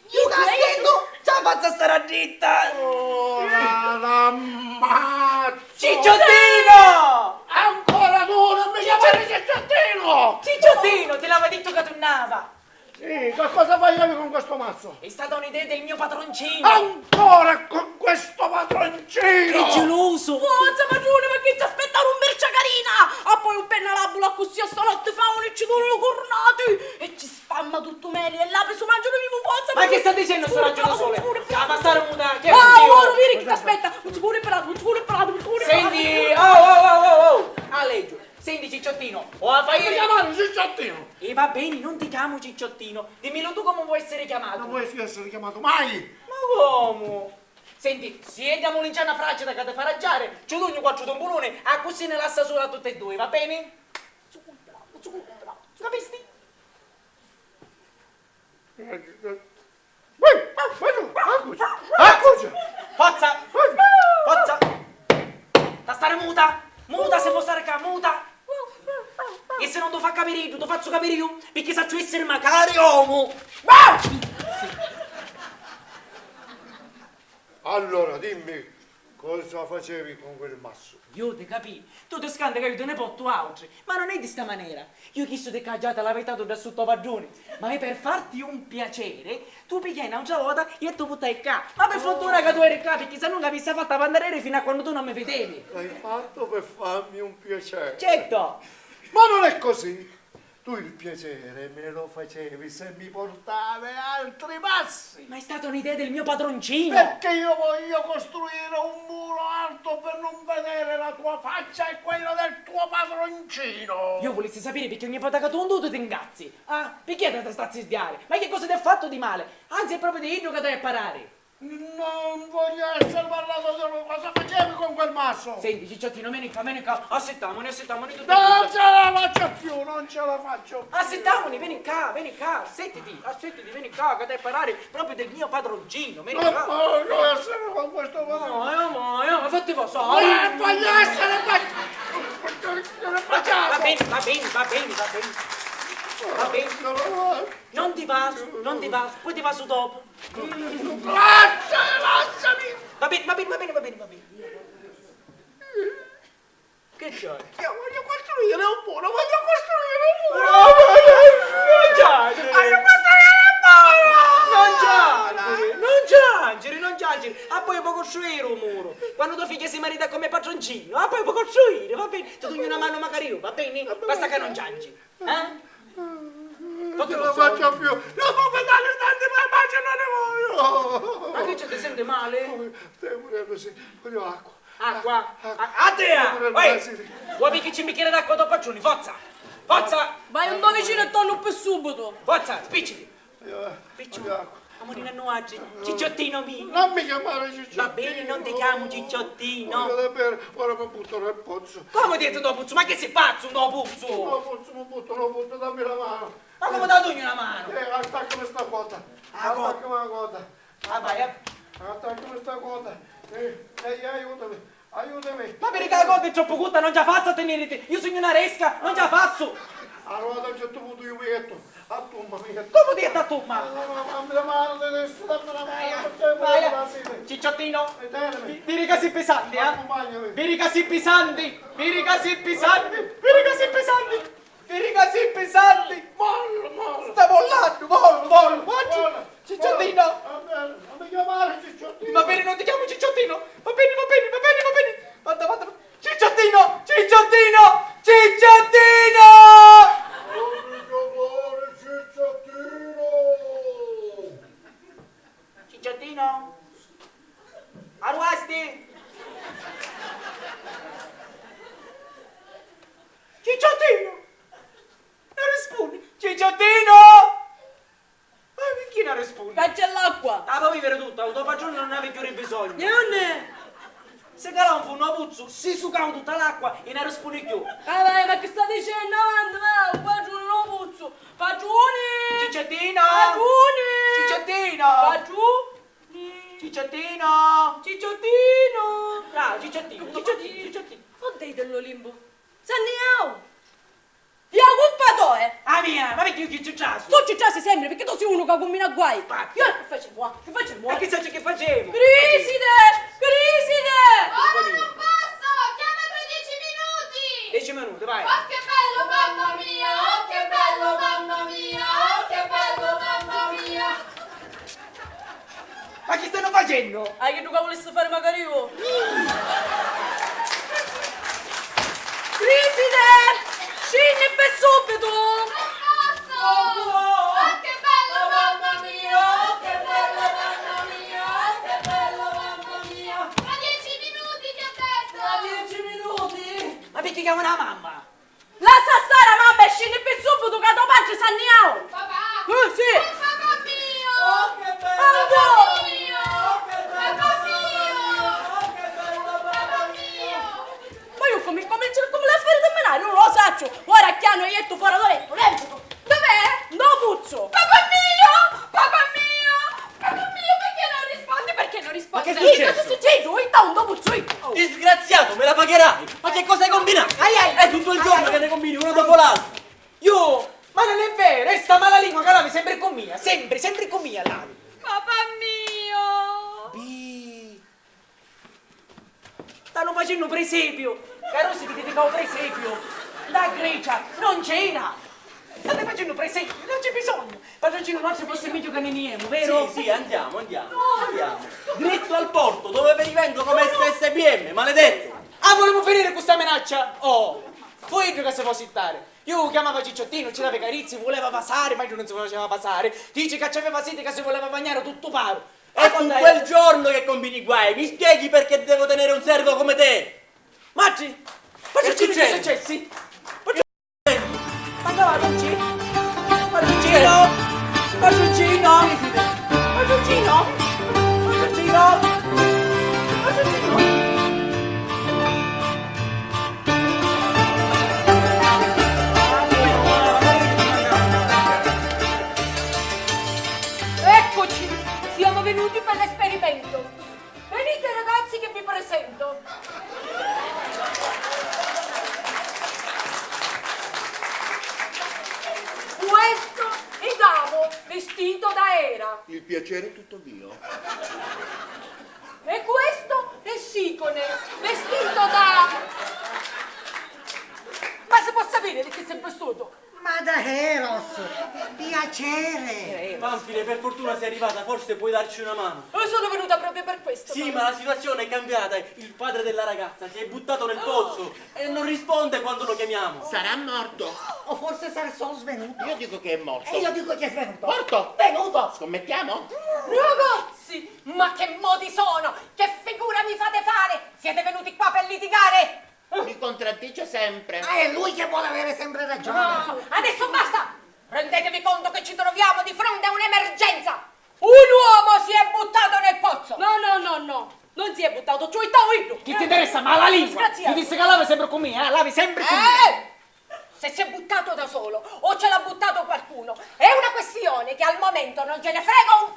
Io castello, ce la faccio stare dritta. Ora l'ammazzo! Cicciottino! Ancora tu, non mi chiamare Cicciottino! Cicciottino, te l'avevo detto che tornava. Sì, che cosa fai con questo mazzo? È stata un'idea del mio padroncino. Ancora con questo padroncino! È geloso. Forza, padrone, ma che ti aspettare un bercia carina! Ah, poi un pennalabula così a stanotte fa un e ci donano cornati! E ci spamma tutto meglio e l'ape su mangiano vivo forza! Ma che sta dicendo sto raggio da sole? La passare muta, che è ora vieni chi ti aspetta! Un sicuro imparato, un sicuro imparato, un sicuro imparato! Senti, oh, Aleggio, senti Cicciottino, o la fai Mi chiamare Cicciottino! E va bene, non ti chiamo Cicciottino, dimmelo tu come vuoi essere chiamato. Non vuoi essere chiamato mai! Ma come? Senti, se andiamo in una fraccia che ti fa raggiare, ci do 4 tombolone, a così ne lascia sola tutte e due, va bene? Capisti? Eccoci! Forza! Da stare muta! Muta se può stare qua, muta! E se non ti fa capire, ti faccio capire io, perché saccio essere magari uomo! Allora dimmi cosa facevi con quel masso? Io ti capì, tu ti scandi che io te ne porto altri, ma non è di sta maniera. Io chiesto di caggiata la verità da sotto padrone, ma è per farti un piacere, tu pigliai una volta e tu buttai qua. Ma per fortuna che tu eri qua, perché se non capissi fatta pandarere fino a quando tu non mi vedevi. L'hai fatto per farmi un piacere. Certo! Ma non è così. Tu il piacere me lo facevi se mi portavi altri passi. Ma è stata un'idea del mio padroncino! Perché io voglio costruire un muro alto per non vedere la tua faccia e quello del tuo padroncino. Io volessi sapere perché ogni volta che tu non ti ingazzi. Ah, perché te sta a zittiare? Ma che cosa ti ha fatto di male? Anzi, è proprio di Idro che devi imparare. Non voglio essere parlato di cosa facevi con quel masso. Senti, Cicciottino, vieni qua, assettamoni tutti. Non ce la faccio più, non ce la faccio più. Assettamoni, vieni qua, assettiti, vieni qua, che devi imparare proprio del mio padroncino, vieni Non qua. voglio essere con questo padroncino. Ma fatti passare. Voglio essere Va bene. Non ti va, poi ti va su dopo. Lasciami. Va bene. Che c'è? Io voglio costruire un muro, Non ciangere. Ah, poi puoi costruire un muro. Quando tua figlia si marita come padroncino, poi puoi costruire, va bene? Ti do una mano magari io, va bene? Basta che non ciangi. Non ce la faccio più. Non può vedere tanti ma non ne voglio. Ma che c'è, ti sente male? Devo morire, sì. Voglio acqua. Acqua? Adria! Vuoi picchi un bicchiere d'acqua dopo paccioni? Forza! Vai un po' vicino e torno per subito. Forza, spicciti! Voglio acqua. Amorina nuaggi, Cicciottino mio! Non mi chiamare Cicciottino. Va bene, non ti chiamo Cicciottino! Voglio da bere, ora mi butto nel pozzo. Come detto dopo puzzo? Ma che sei pazzo, dopo puzzo? Mi butto, dammi la mano. Ma come dato una mano? Attaccami sta quota. Attaccami la quota. Ah, vai, Attaccami sta quota. Aiutami. Ma per che la cosa è troppo corta, non ce la faccio a tenere te! Io sono una resca, non ce la faccio! Allora a un certo punto io mi metto. A tumba mi metto. Come ti è tu, ma? Dammi la mano adesso, dammi la mano. Vai, Cicciottino! Vedi che sei pesante, Accompagnami. Vedi che sei pesante! Mollo. Sta mollando, mollo! Guarda! Cicciottino! Non mi chiamare Cicciottino. Va bene, non ti chiamo Cicciottino! Va bene! Guarda! Cicciottino! Cicciottino! Ma perché non rispondi? Caccia l'acqua. Ah, può vivere tutta, autopagione non ne avevi più bisogno. E non è? Se calava un funno puzzo, si sucava tutta l'acqua e non rispondi più. Vai, ma che sta dicendo? Avanti, va, faccio un nuovo puzzo. Fagioni! Cicciottino! Fagioni! Cicciottino! Fagioni! Cicciottino! Cicciottino! Ah, Cicciottino! Cicciottino! Oddio dell'Olimpo. Sanniao! Io occupatore! Ah mia, ma perché io chi ciucciasso? Tu ci già sei sempre perché tu sei uno che combina guai. Io che facciamo? Che facciamo? Ma che sai che facevo? Criside! Criside! Ora non posso! Chiama tra 10 minuti! 10 minuti, vai! Oh che bello mamma mia! Oh che bello mamma mia! Oh che bello mamma mia! Ma che stanno facendo? Ah, che tu che volessi fare magari io? Criside! Scendi per subito! Non posso! Oh che bello mamma mia! Oh che bello mamma mia! Oh che bello mamma mia! Tra 10 minuti ti ho detto! 10 minuti? Ma perché chiamano la mamma? Lascia stare mamma e scendi per subito che a tua parte sanniamo! Papà! Sì! Papà mio! Oh che bello! Papà mio! Oh che bello! Papà mio! Oh che bello! Papà mio! Ma io come la fare da menare? Non lo saccio! Ora chiano io e tu fuori da letto, lento! Dov'è? No puzzo! Papà mio! Papà mio! Papà mio, perché non rispondi? Perché non rispondi? Ma che Sì, succede? cosa è successo? Intanto puzzo io! Disgraziato, me la pagherai! Ma che cosa hai combinato? È tutto il giorno che ne combini uno dopo l'altro! Io! Ma non è vero, è sta mala lingua che lavi sempre con mia, sempre con mia lavi. Papà mio! Stanno facendo presepio! Caro si dedicava presepio! Da Grecia non c'era! State facendo presepio, non c'è bisogno! Padroncino nostro fosse meglio che ne niemo, vero? Sì, andiamo. Dritto al porto, dove vi rivendo come SSPM, maledetto! Ah, volevo finire questa minaccia? Oh! Fu io che si può sittare! Io chiamava Cicciottino, ci dava carizzi, voleva passare, ma io non si faceva passare. Dice che c'aveva sete che si voleva bagnare tutto paro. È con quel giorno che combini guai, mi spieghi perché devo tenere un servo come te? Maggi! Padroncino, che è successo? Ma no, Padroncino! Padroncino! Padroncino! Padroncino! Padroncino! Padroncino! Eccoci, siamo venuti per l'esperimento. Venite ragazzi che vi presento. Questo è Davo, vestito da Era. Il piacere è tutto mio. E questo è Sicone, vestito da... Ma si può sapere di che sei vestito? Ma da Eros, piacere. Panfile, per fortuna sei arrivata, forse puoi darci una mano. Io sono venuta proprio per questo. Sì, ma la situazione è cambiata. Il padre della ragazza si è buttato nel pozzo e non risponde quando lo chiamiamo. Sarà morto. O forse sarà solo svenuto. Io dico che è morto. E io dico che è svenuto. Morto? Venuto. Scommettiamo? Ragazzi, ma che modi sono? Che figura mi fate fare? Siete venuti qua per litigare? Mi contraddice sempre. Ah, è lui che vuole avere sempre ragione. Adesso basta! Rendetevi conto che ci troviamo di fronte a un'emergenza! Un uomo si è buttato nel pozzo! No, non si è buttato, ci ho ittato io! Chi ti interessa? Ma la lingua! Disgraziato. Ti disse che lavi sempre con me, lavi sempre con me! Se si è buttato da solo o ce l'ha buttato qualcuno, è una questione che al momento non ce ne frega un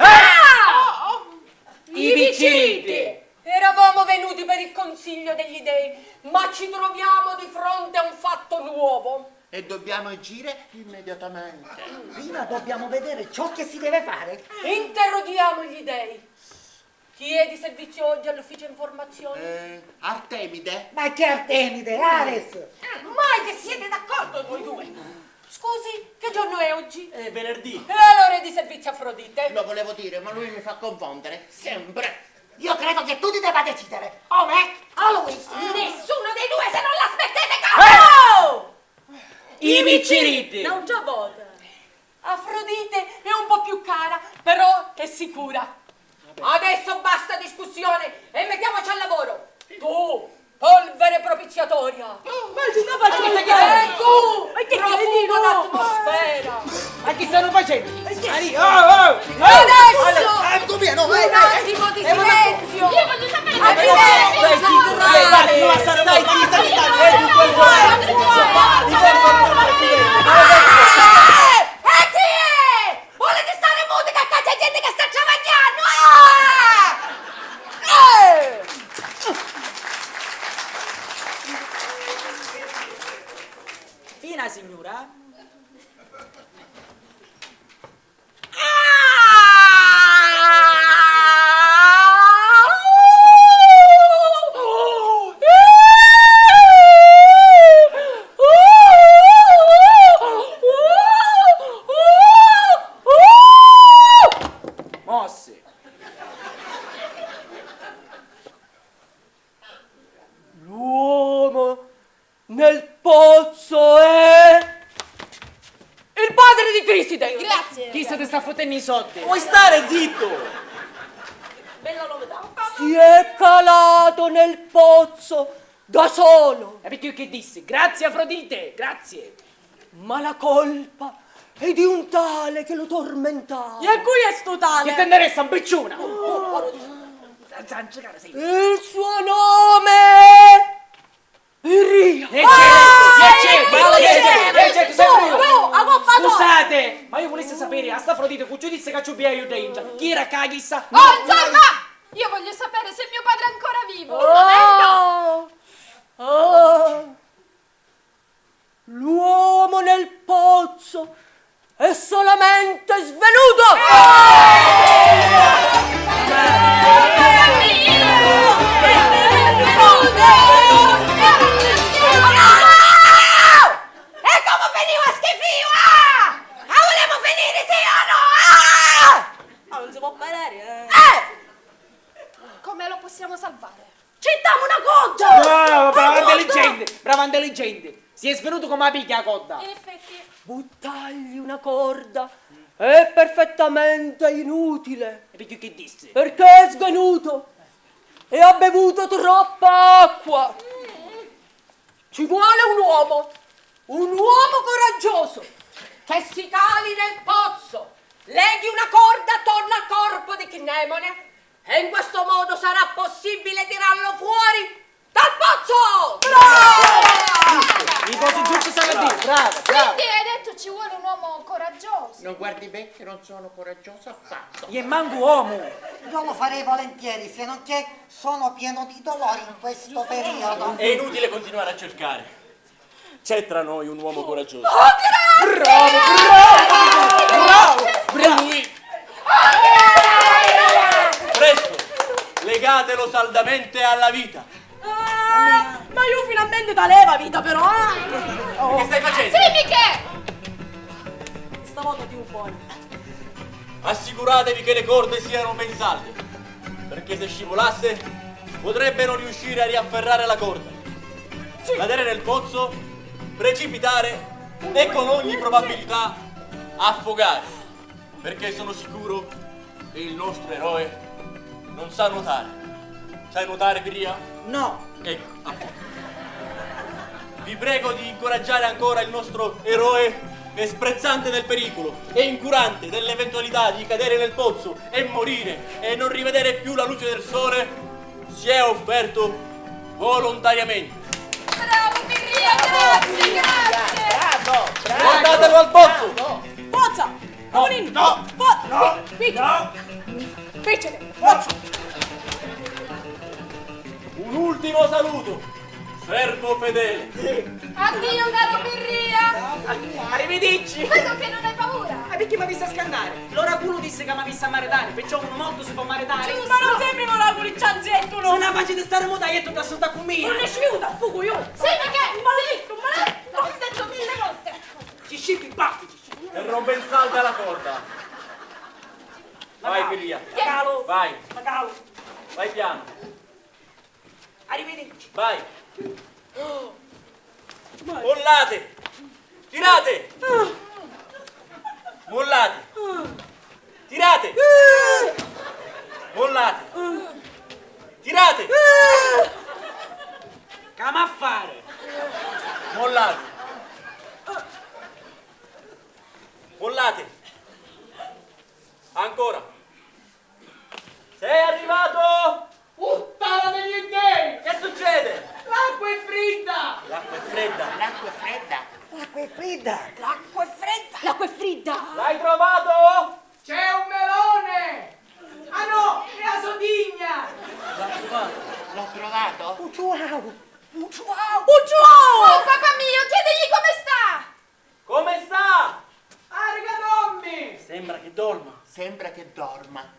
I picciriti! Eravamo venuti per il consiglio degli dei, ma ci troviamo di fronte a un fatto nuovo. E dobbiamo agire immediatamente. Prima dobbiamo vedere ciò che si deve fare. Interroghiamo gli dei. Chi è di servizio oggi all'ufficio informazioni? Artemide? Ma che Artemide, Ares. Mai che siete d'accordo voi due? Scusi, che giorno è oggi? È venerdì. E allora è di servizio Afrodite? Lo volevo dire, ma lui mi fa confondere. Sempre. Io credo che tu ti debba decidere. O me o lui. Nessuno dei due se non la smettete, cavolo! I picciriti! Non c'ho vota! Afrodite è un po' più cara, però è sicura. Adesso basta discussione e mettiamoci al lavoro. Tu, polvere propiziatoria. Ma ci sta facendo E tu, Ma che profumo cretino! d'atmosfera. Ma che stanno facendo? Adesso! Tu vieni, no, vai, Un vai. attimo di silenzio! Io voglio sapere se E chi è? Volete stare muti che c'è gente che sta travagliando? Fina signora? Mosse. L'uomo nel pozzo è il padre di Criside. Grazie. Chi te sta fottendo i soldi? Vuoi stare zitto? Bella novità. Si è calato nel pozzo da solo, E perché io che dissi? Grazie Afrodite, grazie. ma la colpa è di un tale che lo tormentava. E qui è sto Che tale. te ne resta un becciuna? Il suo nome è Iria. A coppa tua. Scusate, ma io volessi sapere, a sta Afrodite, che ci disse che ci io dentro? Chi era cagissa? Oh, insomma, io voglio sapere se mio padre è ancora vivo. L'uomo nel pozzo è solamente svenuto. E come finiva schifio? Ah, vogliamo finire sì o no? Non si può parlare, Come lo possiamo salvare? Ci diamo una cotta. Brava intelligente. Si è svenuto come la picchia a coda. In effetti, Buttargli una corda è perfettamente inutile, E perché che disse? perché è svenuto e ha bevuto troppa acqua. Ci vuole un uomo coraggioso che si cali nel pozzo, leghi una corda attorno al corpo di Cnemone e in questo modo sarà possibile tirarlo fuori dal pozzo. I cose giuste stanno a dire, brava. quindi hai detto ci vuole un uomo coraggioso. Non guardi me che non sono coraggioso affatto. Io manco uomo. Io lo farei volentieri, se non che sono pieno di dolori in questo periodo. È inutile continuare a cercare. C'è tra noi un uomo coraggioso. Lui. Presto, legatelo saldamente alla vita. Ma io finalmente da leva vita però. Che stai facendo? Sì, Michè! Stavolta ti un po'. Assicuratevi che le corde siano ben salde, perché se scivolasse potrebbe non riuscire a riafferrare la corda, cadere nel pozzo, precipitare e con ogni probabilità affogare, perché sono sicuro che il nostro eroe non sa nuotare. Sai nuotare, Piria? No. Ecco, appunto. Vi prego di incoraggiare ancora il nostro eroe che, sprezzante del pericolo e incurante dell'eventualità di cadere nel pozzo e morire e non rivedere più la luce del sole, si è offerto volontariamente. Bravo, Pirria, grazie! Portatelo al pozzo! Forza! Paolino! No! Forza! No! Spicciate! Forza! Un ultimo saluto, servo fedele. Addio, caro Pirria! Arrivederci. Vedo che non hai paura! Ma perché mi ha visto a scannare? L'oracolo disse che mi ha visto a maritare, perciò uno molto si può maritare. Ma non sembri l'oracolo il cianzetto, Sono no? una faccia di stare muta e tu da sotto a cumina. Non ne sciuta, a fuoco io! Sì, Michè! Maledetto, maledetto! L'ho detto 1000 volte! Ci scippi i baffi. E rompe in salda la corda. Vai, Piria. Calo. Vai, Calo. vai piano. Arrivederci. Vai. Mollate. Tirate. Mollate. Tirate. Mollate. Tirate. Come a fare? Mollate. Mollate. Ancora. Sei arrivato? Puttana degli dei! Che succede? L'acqua è fredda! L'acqua è fredda. L'acqua è fredda. L'acqua è fredda. L'acqua è fredda. L'hai trovato? C'è un melone! Ah no, è la sodigna! L'ho trovato? Oh, papà mio, chiedigli come sta. Come sta? Arga dommi! Sembra che dorma. Sembra che dorma.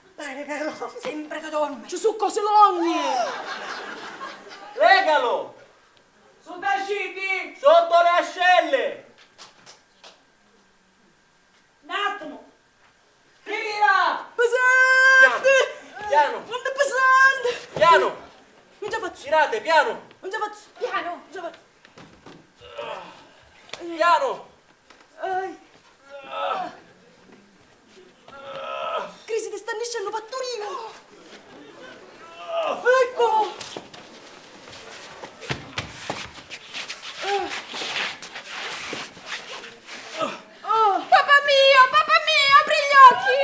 Sembra che dorme. Gesù, cose longhe. Legalo! Sono taciti! Sotto le ascelle! Un attimo! Tira! Pesante. Piano! Non è pesante. Piano! Non ce la faccio. Tirate, piano! Non ce la faccio. Piano. Non ce la faccio. Piano! Ai. Crisi ti sta nascendo patturino. Eccolo. Papà mio, apri gli occhi.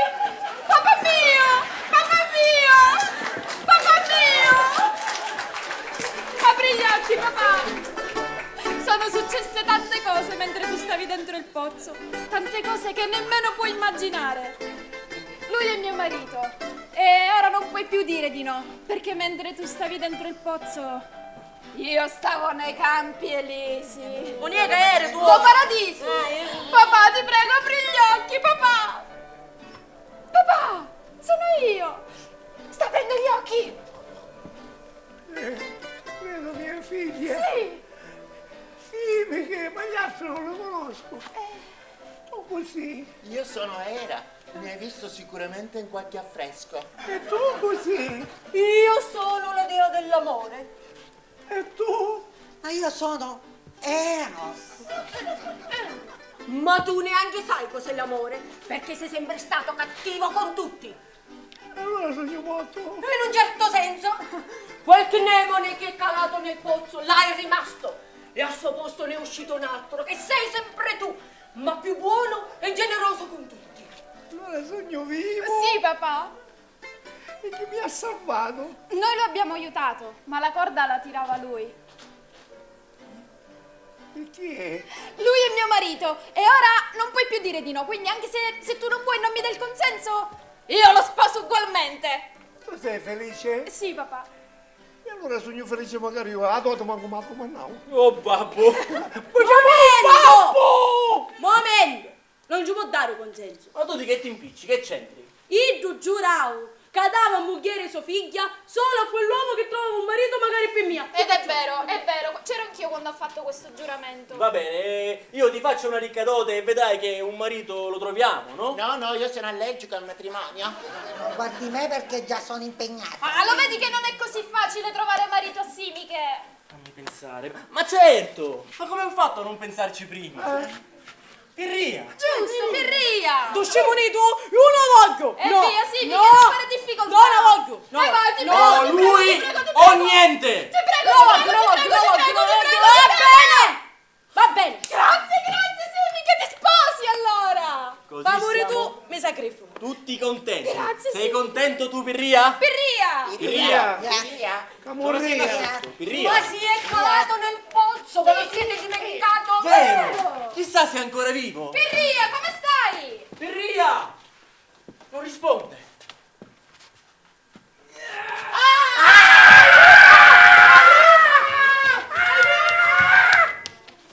Papà mio, papà mio, papà mio. Apri gli occhi, papà. Sono successe tante cose mentre tu stavi dentro il pozzo. Tante cose che nemmeno puoi immaginare. Lui è mio marito e ora non puoi più dire di no, perché mentre tu stavi dentro il pozzo io stavo nei Campi Elisi. Non è che eri tu. Oh, paradiso! Papà, ti prego, apri gli occhi, papà! Papà, sono io! Sta aprendo gli occhi! Vedo mia figlia. Sì! Sì, perché ma gli altri non lo conosco. Tu così. Io sono Era. Mi hai visto sicuramente in qualche affresco. E tu così. Io sono la dea dell'amore. E tu? Ma io sono Eros. Ma tu neanche sai cos'è l'amore, perché sei sempre stato cattivo con tutti. Allora sogno molto. In un certo senso, quel demone che è calato nel pozzo là è rimasto e al suo posto ne è uscito un altro, che sei sempre tu, ma più buono e generoso con tutti. Allora sogno vivo. Sì, papà! E che mi ha salvato. Noi lo abbiamo aiutato, ma la corda la tirava lui. E chi è? Lui è mio marito e ora non puoi più dire di no, quindi anche se tu non vuoi e non mi dai il consenso, io lo sposo ugualmente. Tu sei felice? Sì, papà. E allora sogno felice magari io la tua manco manco mannavo. Oh babbo! Momento. Non ci può dare consenso. Ma tu di che ti impicci? Che c'entri? Io giuravo che dava moglie sua figlia solo a quell'uomo che trova un marito magari più mia. Ed è vero, c'ero anch'io quando ho fatto questo giuramento. Va bene, io ti faccio una ricca dote e vedrai che un marito lo troviamo, no? No, io sono allergico al matrimonio. Non guardi me perché già sono impegnata. Ah, lo vedi che non è così facile trovare marito simiche? Fammi pensare. Ma certo! Ma come ho fatto a non pensarci prima? Pirria! Giusto, Pirria! Tu scemo tu? Io non voglio. E No. via, sì, No. mica non fare difficoltà. No, non voglio. No. Vai, vai, ti No, prego, ti prego, lui ti prego, ti o prego. niente! Ti prego, No, ti prego, no, ti prego, no, ti prego, no, ti prego, no, ti prego. va bene. Va bene. Grazie, Simi, che ti sposi allora! Così Favore siamo tu, mi sacrifico. tutti contenti. Grazie, Sei sì. contento tu, Pirria? Pirria! Pirria! Via. Camorria. Pirria! Ma si è calato nel pozzo, ve lo siete dimenticato? Vero! Chissà se è ancora vivo! Pirria, come stai? Pirria! Non risponde!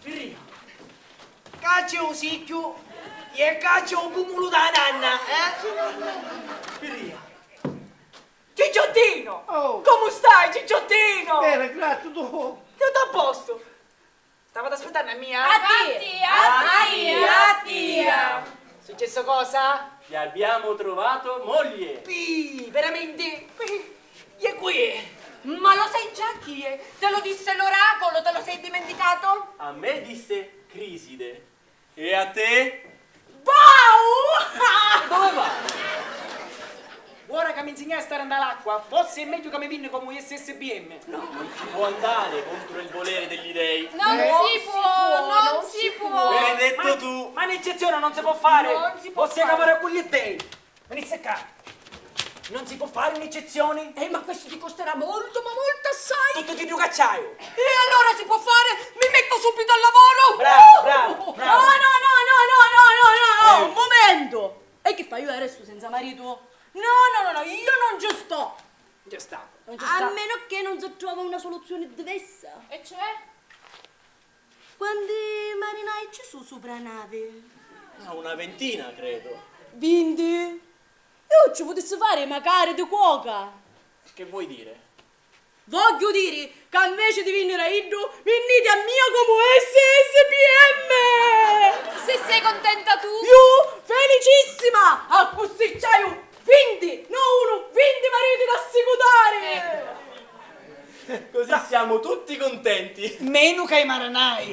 Pirria! Caccio un sicchio e caccio un cumulo da nanna. Pirria! Cicciottino! Oh. Come stai, Cicciottino? Bene, grazie tu. Tutto a posto? Stavate aspettando a mia? Attia! Successo cosa? Ti abbiamo trovato moglie! Veramente? E qui? Ma lo sai già chi è? Te lo disse l'oracolo, te lo sei dimenticato? A me disse Criside. E a te? Wow! Dove va? Ora che mi insegnai a stare all'acqua, forse è meglio che mi vinne come SSBM. Non si può andare contro il volere degli dei. Non si può, non si può. L'hai detto tu. Ma un'eccezione non si può fare. Non si può Possiamo fare. cavare con gli te. Venisse qua. Non si può fare un'eccezione? Ma questo ti costerà molto, ma molto assai. Tutto di più cacciaio. E allora si può fare? Mi metto subito al lavoro. Bravo, bravo, No, bravo. un momento! E che fai? Io resto senza marito? No, io non ci sto! Già sta. Non ci sta. A meno che non si trova una soluzione diversa. E cioè? Quanti marinai ci sono sopra nave? Una ventina, credo. 20? Io ci potessi fare magari di cuoca. Che vuoi dire? Voglio dire che invece di venire a Iddo, venite a mia come SSPM! Se sei contenta tu. Io felicissima! A costicciaio 20, no uno, 20 mariti da assicurare! Così siamo tutti contenti. Meno che i marinai.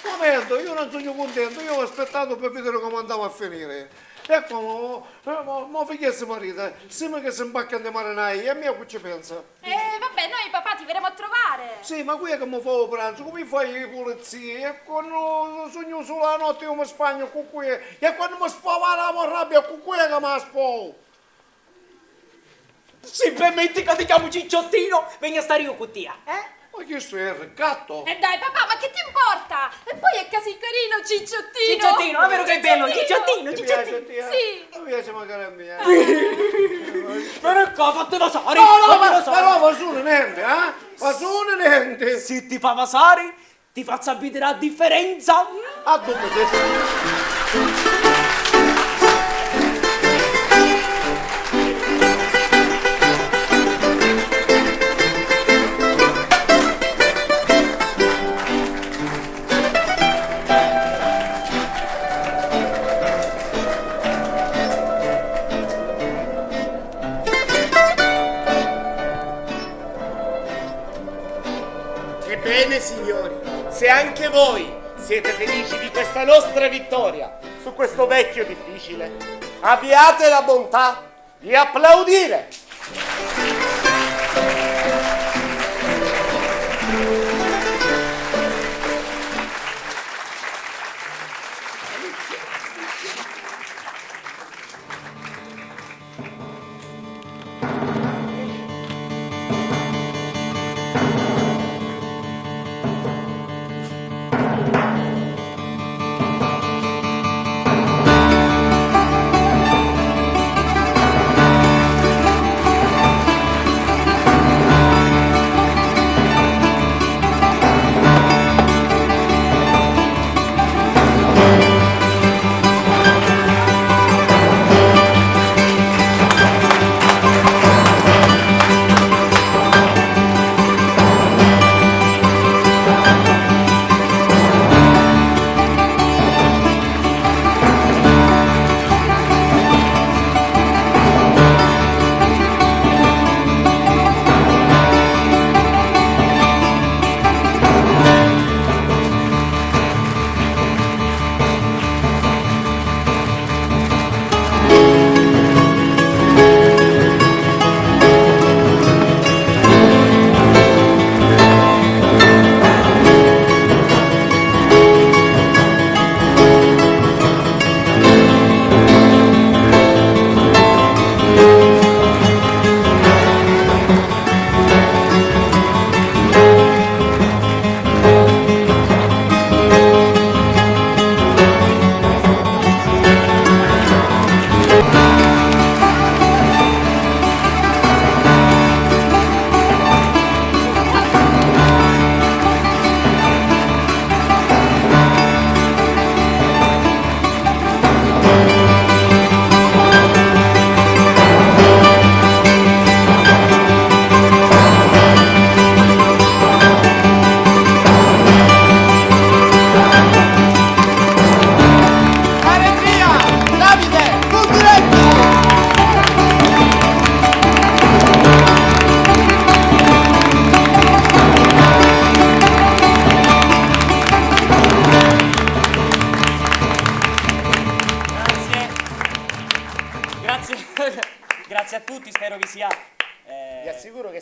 Momento, io non sono contento, io ho aspettato per vedere come andava a finire. Ecco, ma figliesse marito, sembra che si imbaccano dei marinai, e a me che ci pensa? Vabbè, noi papà ti verremo a trovare. Sì, ma qui è che mi fa il pranzo, come fai i pulizie? E quando sogno solo la notte io mi spagno con qui, e quando mi spava la rabbia con qui è che mi spavo. Simplemente che ti chiamo Cicciottino, venga a stare io con te, eh? Ma che sto è il gatto? E dai papà, ma che ti importa? E poi è così carino Cicciottino. Cicciottino, è vero che è bello, Cicciottino, Ti piace a Cicciottino. te? eh? Sì. Mi piace magari a me. Però qua fate vasare, No, fate ma vasare. però va su niente, eh? Va su niente. Se ti fa vasare, ti faccio sapere la differenza. A dove? Ebbene signori, se anche voi siete felici di questa nostra vittoria su questo vecchio difficile, abbiate la bontà di applaudire.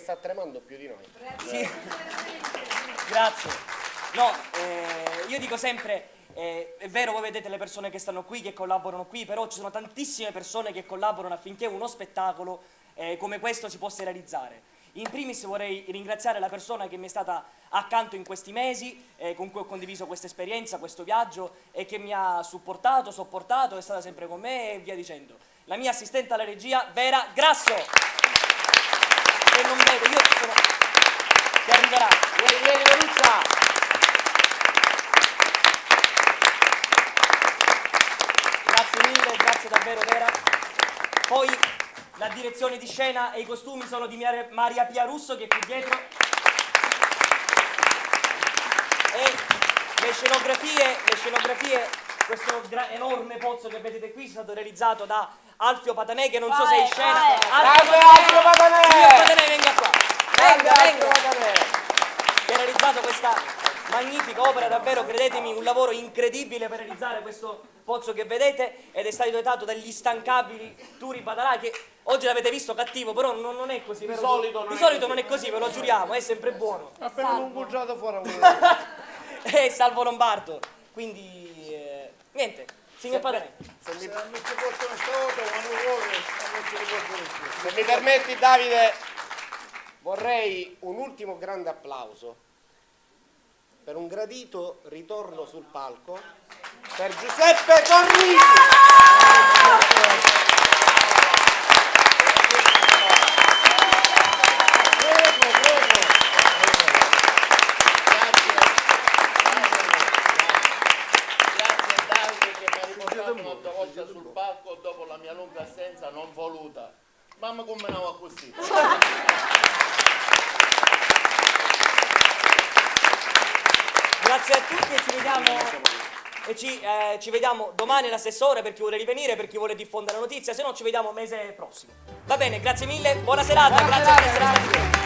sta tremando più di noi. Sì. Grazie. No, io dico sempre, è vero, voi vedete le persone che stanno qui, che collaborano qui, però ci sono tantissime persone che collaborano affinché uno spettacolo come questo si possa realizzare. In primis vorrei ringraziare la persona che mi è stata accanto in questi mesi, con cui ho condiviso questa esperienza, questo viaggio, e che mi ha supportato, sopportato, è stata sempre con me e via dicendo. La mia assistente alla regia, Vera Grasso, che non vedo, io sono... che arriverà. Vieni, Venuccia! Grazie mille, grazie davvero Vera. Poi la direzione di scena e i costumi sono di Maria Pia Russo, che è qui dietro. E le scenografie, questo enorme pozzo che vedete qui è stato realizzato da Alfio Patanè, che non so se è in scena. Alfio Patanè! Signor Patanè, venga qua. Venga. Alfio Patanè! Che ha realizzato questa magnifica opera, davvero, credetemi, un lavoro incredibile per realizzare questo pozzo che vedete, ed è stato dotato dagli instancabili Turi Badarà, che oggi l'avete visto cattivo, però non è così, vero? Di solito non è così, ve lo giuriamo, è sempre buono. Appena un bugiato fuori. E Salvo Lombardo, quindi niente, signor Patanè. Se mi permetti, Davide, vorrei un ultimo grande applauso per un gradito ritorno sul palco per Giuseppe Corrisi. Grazie a Davide che mi ha riportato un'altra volta sul palco dopo la mia lunga assenza non voluta. Mamma come ne va così. Grazie a tutti e ci vediamo domani alla stessa ora per chi vuole rivenire, per chi vuole diffondere la notizia, se no ci vediamo mese prossimo. Va bene, grazie mille, buona serata, grazie.